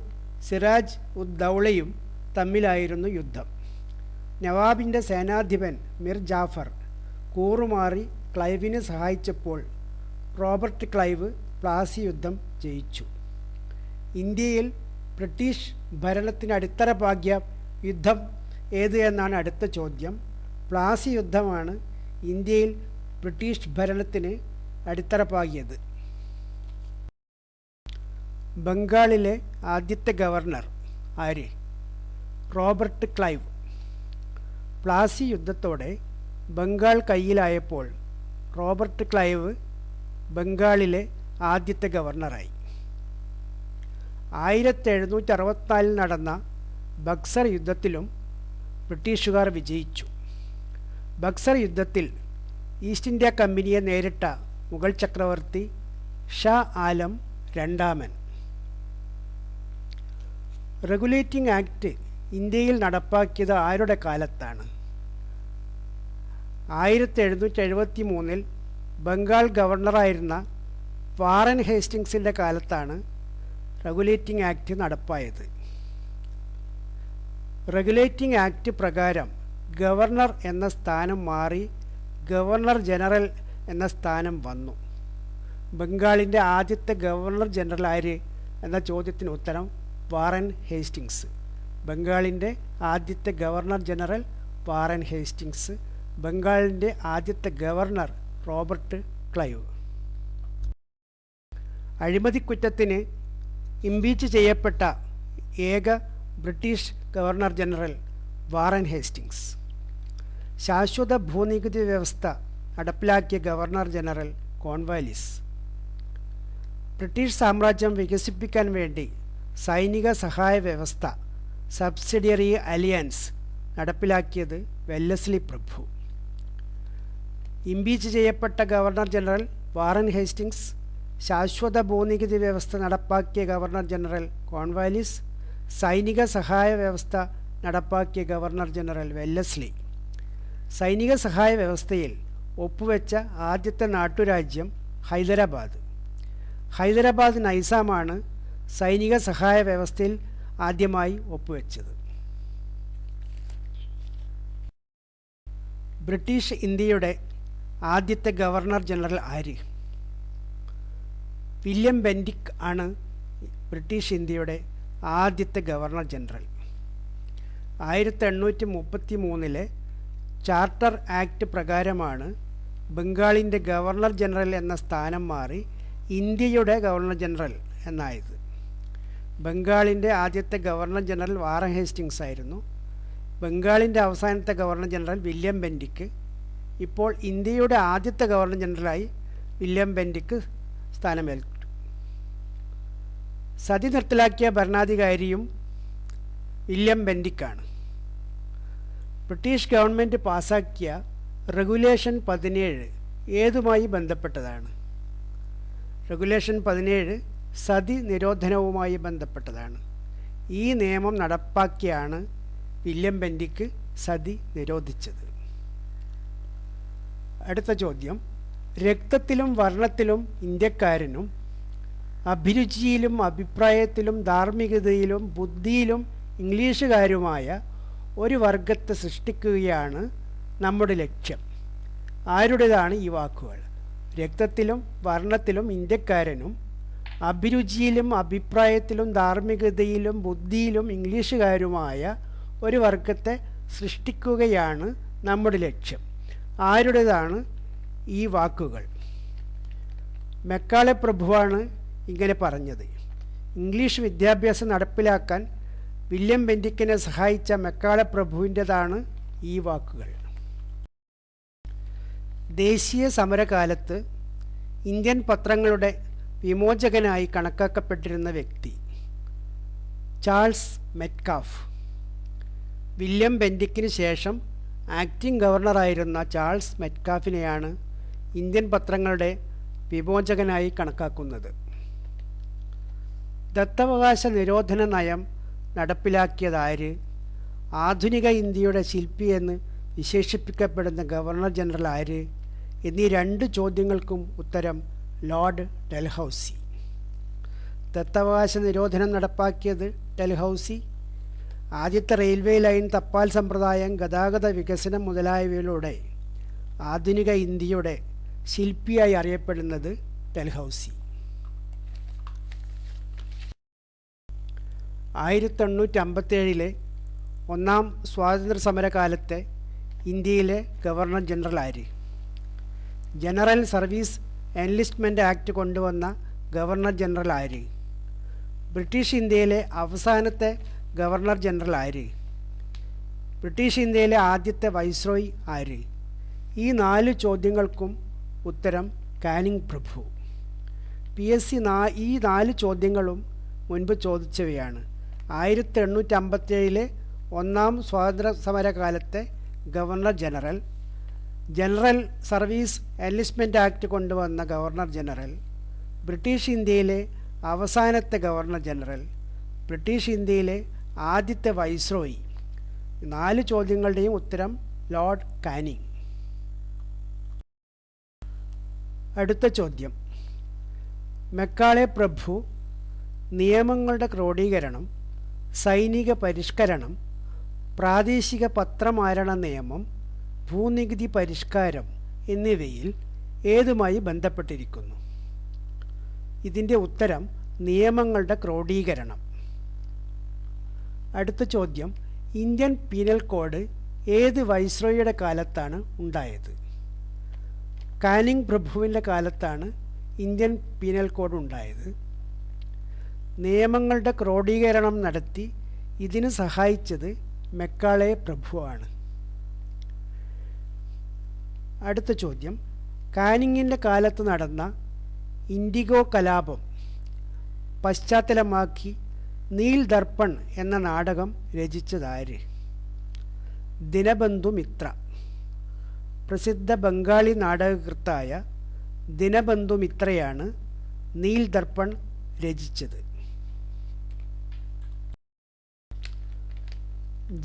സിറാജ് ഉദ് ദൗളയും തമ്മിലായിരുന്നു യുദ്ധം. നവാബിൻ്റെ സേനാധിപൻ മിർ ജാഫർ കൂറുമാറി ക്ലൈവിനെ സഹായിച്ചപ്പോൾ റോബർട്ട് ക്ലൈവ് പ്ലാസി യുദ്ധം ജയിച്ചു. ഇന്ത്യയിൽ ബ്രിട്ടീഷ് ഭരണത്തിന് അടിത്തറ പാകിയ യുദ്ധം ഏത് എന്നാണ് അടുത്ത ചോദ്യം. പ്ലാസി യുദ്ധമാണ് ഇന്ത്യയിൽ ബ്രിട്ടീഷ് ഭരണത്തിന് അടിത്തറ പാകിയത്. ബംഗാളിലെ ആദ്യത്തെ ഗവർണർ ആര്? Robert Clive. പ്ലാസി യുദ്ധത്തോടെ ബംഗാൾ കയ്യിലായപ്പോൾ റോബർട്ട് ക്ലൈവ് ബംഗാളിലെ ആദ്യത്തെ ഗവർണറായി. 1764 നടന്ന ബക്സർ യുദ്ധത്തിലും ബ്രിട്ടീഷുകാർ വിജയിച്ചു. ബക്സർ യുദ്ധത്തിൽ ഈസ്റ്റ് ഇന്ത്യ കമ്പനിയെ നേരിട്ട മുഗൾ ചക്രവർത്തി ഷാ ആലം രണ്ടാമൻ. റെഗുലേറ്റിംഗ് ആക്ട് ഇന്ത്യയിൽ നടപ്പാക്കിയത് ആരുടെ കാലത്താണ്? 1773 ബംഗാൾ ഗവർണറായിരുന്ന വാറൻ ഹേസ്റ്റിങ്സിൻ്റെ കാലത്താണ് റെഗുലേറ്റിംഗ് ആക്ട് നടപ്പായത്. റെഗുലേറ്റിംഗ് ആക്ട് പ്രകാരം ഗവർണർ എന്ന സ്ഥാനം മാറി ഗവർണർ ജനറൽ എന്ന സ്ഥാനം വന്നു. ബംഗാളിൻ്റെ ആദ്യത്തെ ഗവർണർ ജനറൽ ആര് എന്ന ചോദ്യത്തിന് ഉത്തരം വാറൻ ഹേസ്റ്റിങ്സ്. ബംഗാളിൻ്റെ ആദ്യത്തെ ഗവർണർ ജനറൽ വാറൻ ഹേസ്റ്റിങ്സ്. ബംഗാളിൻ്റെ ആദ്യത്തെ ഗവർണർ റോബർട്ട് ക്ലൈവ്. അഴിമതിക്കുറ്റത്തിന് ഇംപീച്ച് ചെയ്യപ്പെട്ട ഏക British governor general Warren Hastings. ശാശ്വത ഭൂനികുതി വ്യവസ്ഥ നടപ്പിലാക്കിയ ഗവർണർ ജനറൽ കോൺവാലിസ്. ബ്രിട്ടീഷ് സാമ്രാജ്യം വികസിപ്പിക്കാൻ വേണ്ടി സൈനിക സഹായ വ്യവസ്ഥ സബ്സിഡിയറി അലിയൻസ് നടപ്പിലാക്കിയത് വെല്ലസ്ലി പ്രഭു. ഇംപീച്ച് ചെയ്യപ്പെട്ട ഗവർണർ ജനറൽ വാറൻ ഹേസ്റ്റിങ്സ്. ശാശ്വത ഭൂനികുതി വ്യവസ്ഥ നടപ്പാക്കിയ ഗവർണർ ജനറൽ കോൺവാലിസ്. സൈനിക സഹായ വ്യവസ്ഥ നടപ്പാക്കിയ ഗവർണർ ജനറൽ വെല്ലസ്ലി. സൈനിക സഹായ വ്യവസ്ഥയിൽ ഒപ്പുവെച്ച ആദ്യത്തെ നാട്ടുരാജ്യം ഹൈദരാബാദ്. ഹൈദരാബാദ് നൈസാമാണ് സൈനിക സഹായ വ്യവസ്ഥയിൽ ആദ്യമായി ഒപ്പുവെച്ചത്. ബ്രിട്ടീഷ് ഇന്ത്യയുടെ ആദ്യത്തെ ഗവർണർ ജനറൽ ആര്? വില്യം ബെൻഡിക് ആണ് ബ്രിട്ടീഷ് ഇന്ത്യയുടെ ആദ്യത്തെ ഗവർണർ ജനറൽ. 1833 ചാർട്ടർ ആക്ട് പ്രകാരമാണ് ബംഗാളിൻ്റെ ഗവർണർ ജനറൽ എന്ന സ്ഥാനം മാറി ഇന്ത്യയുടെ ഗവർണർ ജനറൽ എന്നായത്. ബംഗാളിൻ്റെ ആദ്യത്തെ ഗവർണർ ജനറൽ വാറൻ ഹേസ്റ്റിങ്സ് ആയിരുന്നു. ബംഗാളിൻ്റെ അവസാനത്തെ ഗവർണർ ജനറൽ വില്യം ബെൻഡിക്ക്. ഇപ്പോൾ ഇന്ത്യയുടെ ആദ്യത്തെ ഗവർണർ ജനറലായി വില്യം ബെൻഡിക്ക് സ്ഥാനമേറ്റു. സതി നിർത്തലാക്കിയ ഭരണാധികാരിയും വില്യം ബെൻഡിക്കാണ്. ബ്രിട്ടീഷ് ഗവൺമെൻറ് പാസാക്കിയ റെഗുലേഷൻ 17 ഏതുമായി ബന്ധപ്പെട്ടതാണ്? റെഗുലേഷൻ 17 സതി നിരോധനവുമായി ബന്ധപ്പെട്ടതാണ്. ഈ നിയമം നടപ്പാക്കിയാണ് വില്യം ബെൻഡിക്ക് സതി നിരോധിച്ചത്? അടുത്ത ചോദ്യം, രക്തത്തിലും വർണ്ണത്തിലും ഇന്ത്യക്കാരനും അഭിരുചിയിലും അഭിപ്രായത്തിലും ധാർമ്മികതയിലും ബുദ്ധിയിലും ഇംഗ്ലീഷുകാരുമായ ഒരു വർഗത്തെ സൃഷ്ടിക്കുകയാണ് നമ്മുടെ ലക്ഷ്യം. ആരുടേതാണ് ഈ വാക്കുകൾ? രക്തത്തിലും വർണ്ണത്തിലും ഇന്ത്യക്കാരനും അഭിരുചിയിലും അഭിപ്രായത്തിലും ധാർമ്മികതയിലും ബുദ്ധിയിലും ഇംഗ്ലീഷുകാരുമായ ഒരു വർഗത്തെ സൃഷ്ടിക്കുകയാണ് നമ്മുടെ ലക്ഷ്യം. ആരുടേതാണ് ഈ വാക്കുകൾ? മെക്കാളെ പ്രഭുവാണ് ഇങ്ങനെ പറഞ്ഞത്. ഇംഗ്ലീഷ് വിദ്യാഭ്യാസം നടപ്പിലാക്കാൻ വില്യം ബെൻഡിക്കിനെ സഹായിച്ച മെക്കാളെ പ്രഭുവിൻ്റെതാണ് ഈ വാക്കുകൾ. ദേശീയ സമരകാലത്ത് ഇന്ത്യൻ പത്രങ്ങളുടെ വിമോചകനായി കണക്കാക്കപ്പെട്ടിരുന്ന വ്യക്തി ചാൾസ് മെറ്റ്കാഫ്. വില്യം ബെൻഡിക്കിന് ശേഷം ആക്ടിംഗ് ഗവർണറായിരുന്ന ചാൾസ് മെറ്റ്കാഫിനെയാണ് ഇന്ത്യൻ പത്രങ്ങളുടെ വിമോചകനായി കണക്കാക്കുന്നത്. ദത്തവകാശ നിരോധന നയം നടപ്പിലാക്കിയതാര്? ആധുനിക ഇന്ത്യയുടെ ശില്പിയെന്ന് വിശേഷിപ്പിക്കപ്പെടുന്ന ഗവർണർ ജനറൽ ആര്? എന്നീ രണ്ട് ചോദ്യങ്ങൾക്കും ഉത്തരം ലോർഡ് ഡൽഹൌസി. ദത്തവകാശ നിരോധനം നടപ്പാക്കിയത് ഡൽഹൌസി. ആദ്യത്തെ റെയിൽവേ ലൈൻ, തപാൽ സമ്പ്രദായം, ഗതാഗത വികസനം മുതലായവയിലൂടെ ആധുനിക ഇന്ത്യയുടെ ശില്പിയായി അറിയപ്പെടുന്നത് ഡൽഹൌസി. 1857 ഒന്നാം സ്വാതന്ത്ര്യ സമരകാലത്തെ ഇന്ത്യയിലെ ഗവർണർ ജനറൽ ആര്? ജനറൽ സർവീസ് എൻലിസ്റ്റ്മെൻറ്റ് ആക്ട് കൊണ്ടുവന്ന ഗവർണർ ജനറൽ ആര്? ബ്രിട്ടീഷ് ഇന്ത്യയിലെ അവസാനത്തെ ഗവർണർ ജനറൽ ആര്? ബ്രിട്ടീഷ് ഇന്ത്യയിലെ ആദ്യത്തെ വൈസ്രോയി ആര്? ഈ 4 ചോദ്യങ്ങൾക്കും ഉത്തരം കാനിങ് പ്രഭു. PSC ഈ 4 ചോദ്യങ്ങളും മുൻപ് ചോദിച്ചവയാണ്. 1857 ഒന്നാം സ്വാതന്ത്ര്യ സമരകാലത്തെ governor general, general service enlistment act കൊണ്ടുവന്ന ഗവർണർ ജനറൽ, ബ്രിട്ടീഷ് ഇന്ത്യയിലെ അവസാനത്തെ ഗവർണർ ജനറൽ, ബ്രിട്ടീഷ് ഇന്ത്യയിലെ ആദ്യത്തെ വൈസ്രോയി. 4 ചോദ്യങ്ങളുടെയും ഉത്തരം ലോർഡ് കാനിങ്. അടുത്ത ചോദ്യം, മെക്കാളെ പ്രഭു നിയമങ്ങളുടെ ക്രോഡീകരണം, സൈനിക പരിഷ്കരണം, പ്രാദേശിക പത്രമാരണ നിയമം, ഭൂനികുതി പരിഷ്കാരം എന്നിവയിൽ ഏതുമായി ബന്ധപ്പെട്ടിരിക്കുന്നു? ഇതിൻ്റെ ഉത്തരം നിയമങ്ങളുടെ ക്രോഡീകരണം. അടുത്ത ചോദ്യം, ഇന്ത്യൻ പീനൽ കോഡ് ഏത് വൈസ്രോയിയുടെ കാലത്താണ് ഉണ്ടായത്? കാനിങ് പ്രഭുവിൻ്റെ കാലത്താണ് ഇന്ത്യൻ പീനൽ കോഡ് ഉണ്ടായത്. നിയമങ്ങളുടെ ക്രോഡീകരണം നടത്തി ഇതിന് സഹായിച്ചത് മെക്കാളെ പ്രഭുവാണ്. അടുത്ത ചോദ്യം, കാനിങ്ങിൻ്റെ കാലത്ത് നടന്ന ഇൻഡിഗോ കലാപം പശ്ചാത്തലമാക്കി നീൽ ദർപ്പൺ എന്ന നാടകം രചിച്ചതാര്? ദിനബന്ധു മിത്ര. പ്രസിദ്ധ ബംഗാളി നാടകകൃത്തായ ദിനബന്ധു മിത്രയാണ് നീൽ ദർപ്പൺ രചിച്ചത്.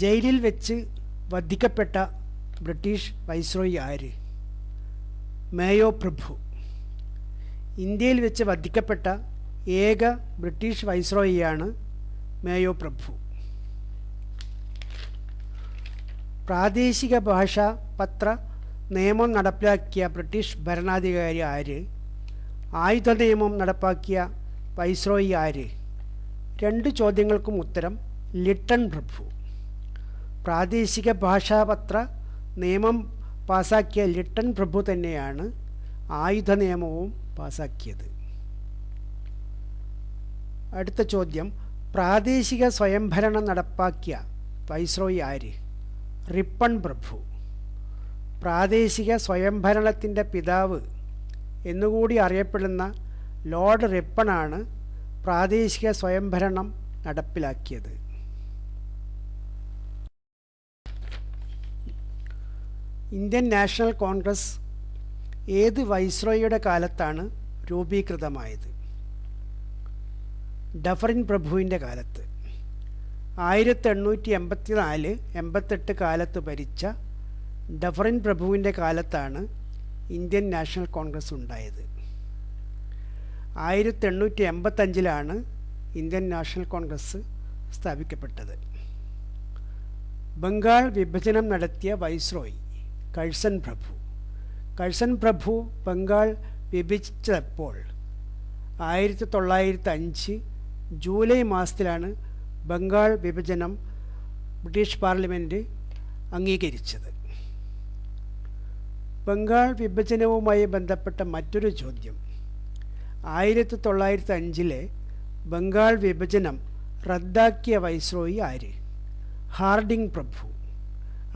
ജയിലിൽ വെച്ച് വധിക്കപ്പെട്ട ബ്രിട്ടീഷ് വൈസ്രോയി ആര്? മേയോ പ്രഭു. ഇന്ത്യയിൽ വെച്ച് വധിക്കപ്പെട്ട ഏക ബ്രിട്ടീഷ് വൈസ്രോയിയാണ് മേയോ പ്രഭു. പ്രാദേശിക ഭാഷാ പത്ര നിയമം നടപ്പിലാക്കിയ ബ്രിട്ടീഷ് ഭരണാധികാരി ആര്? ആയുധ നിയമം നടപ്പാക്കിയ വൈസ്രോയി ആര്? 2 ചോദ്യങ്ങൾക്കും ഉത്തരം ലിട്ടൺ പ്രഭു. പ്രാദേശിക ഭാഷാപത്ര നിയമം പാസാക്കിയ ലിട്ടൺ പ്രഭു തന്നെയാണ് ആയുധ നിയമവും പാസാക്കിയത്. അടുത്ത ചോദ്യം, പ്രാദേശിക സ്വയംഭരണം നടപ്പാക്കിയ വൈസ്രോയി ആര്? റിപ്പൺ പ്രഭു. പ്രാദേശിക സ്വയംഭരണത്തിൻ്റെ പിതാവ് എന്നുകൂടി അറിയപ്പെടുന്ന ലോർഡ് റിപ്പണാണ് പ്രാദേശിക സ്വയംഭരണം നടപ്പിലാക്കിയത്. ഇന്ത്യൻ നാഷണൽ കോൺഗ്രസ് ഏത് വൈസ്രോയിയുടെ കാലത്താണ് രൂപീകൃതമായത്? ഡഫറിൻ പ്രഭുവിൻ്റെ കാലത്ത്. 1884-88 കാലത്ത് ഭരിച്ച ഡഫറിൻ പ്രഭുവിൻ്റെ കാലത്താണ് ഇന്ത്യൻ നാഷണൽ കോൺഗ്രസ് ഉണ്ടായത്. 1885 ഇന്ത്യൻ നാഷണൽ കോൺഗ്രസ് സ്ഥാപിക്കപ്പെട്ടത്. ബംഗാൾ വിഭജനം നടത്തിയ വൈസ്രോയി കഴ്സൺ പ്രഭു. കഴ്സൺ പ്രഭു ബംഗാൾ വിഭജിച്ചപ്പോൾ 1905 ജൂലൈ മാസത്തിലാണ് ബംഗാൾ വിഭജനം ബ്രിട്ടീഷ് പാർലമെൻറ്റ് അംഗീകരിച്ചത്. ബംഗാൾ വിഭജനവുമായി ബന്ധപ്പെട്ട മറ്റൊരു ചോദ്യം, 1905 ബംഗാൾ വിഭജനം റദ്ദാക്കിയ വൈസ്രോയി ആര്? ഹാർഡിംഗ് പ്രഭു.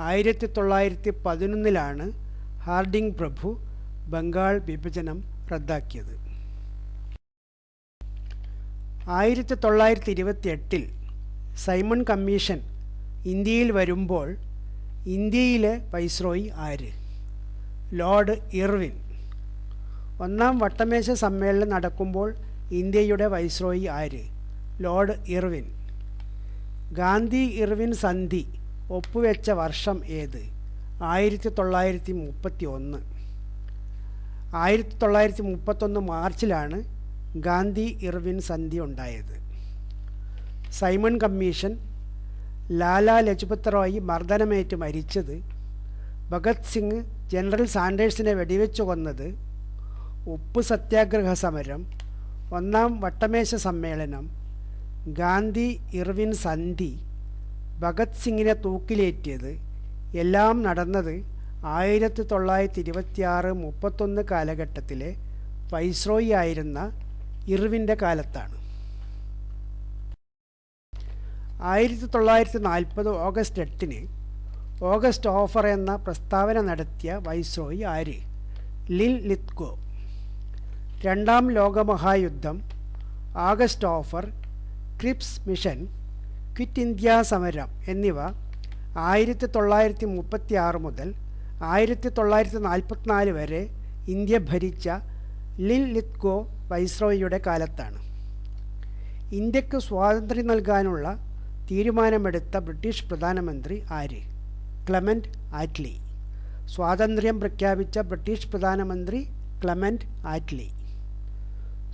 1911 ഹാർഡിംഗ് പ്രഭു ബംഗാൾ വിഭജനം റദ്ദാക്കിയത്. 1928 സൈമൺ കമ്മീഷൻ ഇന്ത്യയിൽ വരുമ്പോൾ ഇന്ത്യയിലെ വൈസ്രോയി ആര്? Lord Irwin. ഒന്നാം വട്ടമേശ സമ്മേളനം നടക്കുമ്പോൾ ഇന്ത്യയുടെ വൈസ്രോയി ആര്? Lord Irwin. ഗാന്ധി ഇർവിൻ സന്ധി ഒപ്പുവെച്ച വർഷം ഏത്? 1931. 1931 മാർച്ചിലാണ് ഗാന്ധി ഇർവിൻ സന്ധി ഉണ്ടായത്. സൈമൺ കമ്മീഷൻ ലാലാ ലജ്പത് റായ് മർദ്ദനമേറ്റ് മരിച്ചത്, ഭഗത് സിംഗ് ജനറൽ സാൻഡേഴ്സിനെ വെടിവെച്ചു കൊന്നത്, ഉപ്പ് സത്യാഗ്രഹ സമരം, ഒന്നാം വട്ടമേശ സമ്മേളനം, ഗാന്ധി ഇർവിൻ സന്ധി, ഭഗത് സിംഗിനെ തൂക്കിലേറ്റിയത് എല്ലാം നടന്നത് 1926-31 കാലഘട്ടത്തിലെ വൈസ്രോയി ആയിരുന്ന ഇർവിൻ്റെ കാലത്താണ്. 1940 ഓഗസ്റ്റ് 8 ഓഗസ്റ്റ് ഓഫർ എന്ന പ്രസ്താവന നടത്തിയ വൈസ്രോയി ആര്? ലിൻ ലിത്ഗോ. രണ്ടാം ലോകമഹായുദ്ധം, August offer, Cripps mission, quit India സമരം എന്നിവ 1936 മുതൽ 1944 വരെ ഇന്ത്യ ഭരിച്ച ലിൻ ലിത്ഗോ വൈസ്രോയിയുടെ കാലത്താണ്. ഇന്ത്യക്ക് സ്വാതന്ത്ര്യം നൽകാനുള്ള തീരുമാനമെടുത്ത ബ്രിട്ടീഷ് പ്രധാനമന്ത്രി ആര്? Clement Attlee. സ്വാതന്ത്ര്യം പ്രഖ്യാപിച്ച ബ്രിട്ടീഷ് പ്രധാനമന്ത്രി ക്ലെമൻറ്റ് ആറ്റ്ലി.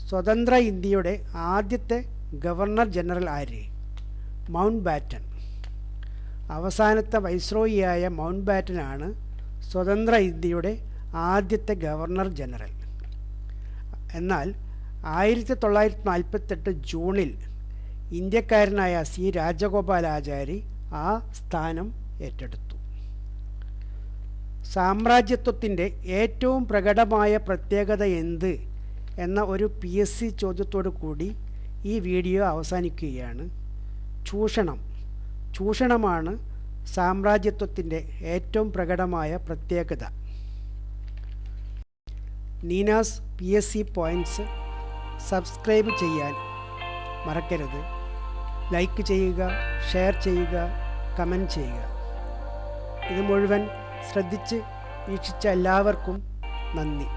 സ്വതന്ത്ര ഇന്ത്യയുടെ ആദ്യത്തെ ഗവർണർ ജനറൽ ആര്? Mount batten. അവസാനത്തെ വൈസ്രോയിയായ മൗണ്ട് ബാറ്റനാണ് സ്വതന്ത്ര ഇന്ത്യയുടെ ആദ്യത്തെ ഗവർണർ ജനറൽ. എന്നാൽ 1948 ജൂണിൽ ഇന്ത്യക്കാരനായ സി രാജഗോപാലാചാരി ആ സ്ഥാനം ഏറ്റെടുത്തു. സാമ്രാജ്യത്വത്തിൻ്റെ ഏറ്റവും പ്രകടമായ പ്രത്യേകത എന്ത് എന്ന ഒരു PSC ചോദ്യത്തോടു കൂടി ഈ വീഡിയോ അവസാനിക്കുകയാണ്. ചൂഷണമാണ് സാമ്രാജ്യത്വത്തിൻ്റെ ഏറ്റവും പ്രകടമായ പ്രത്യേകത. നീനാസ് PSC പോയിൻറ്റ്സ് സബ്സ്ക്രൈബ് ചെയ്യാൻ മറക്കരുത്. ലൈക്ക് ചെയ്യുക, ഷെയർ ചെയ്യുക, കമൻറ്റ് ചെയ്യുക. ഇത് മുഴുവൻ ശ്രദ്ധിച്ച് വീക്ഷിച്ച എല്ലാവർക്കും നന്ദി.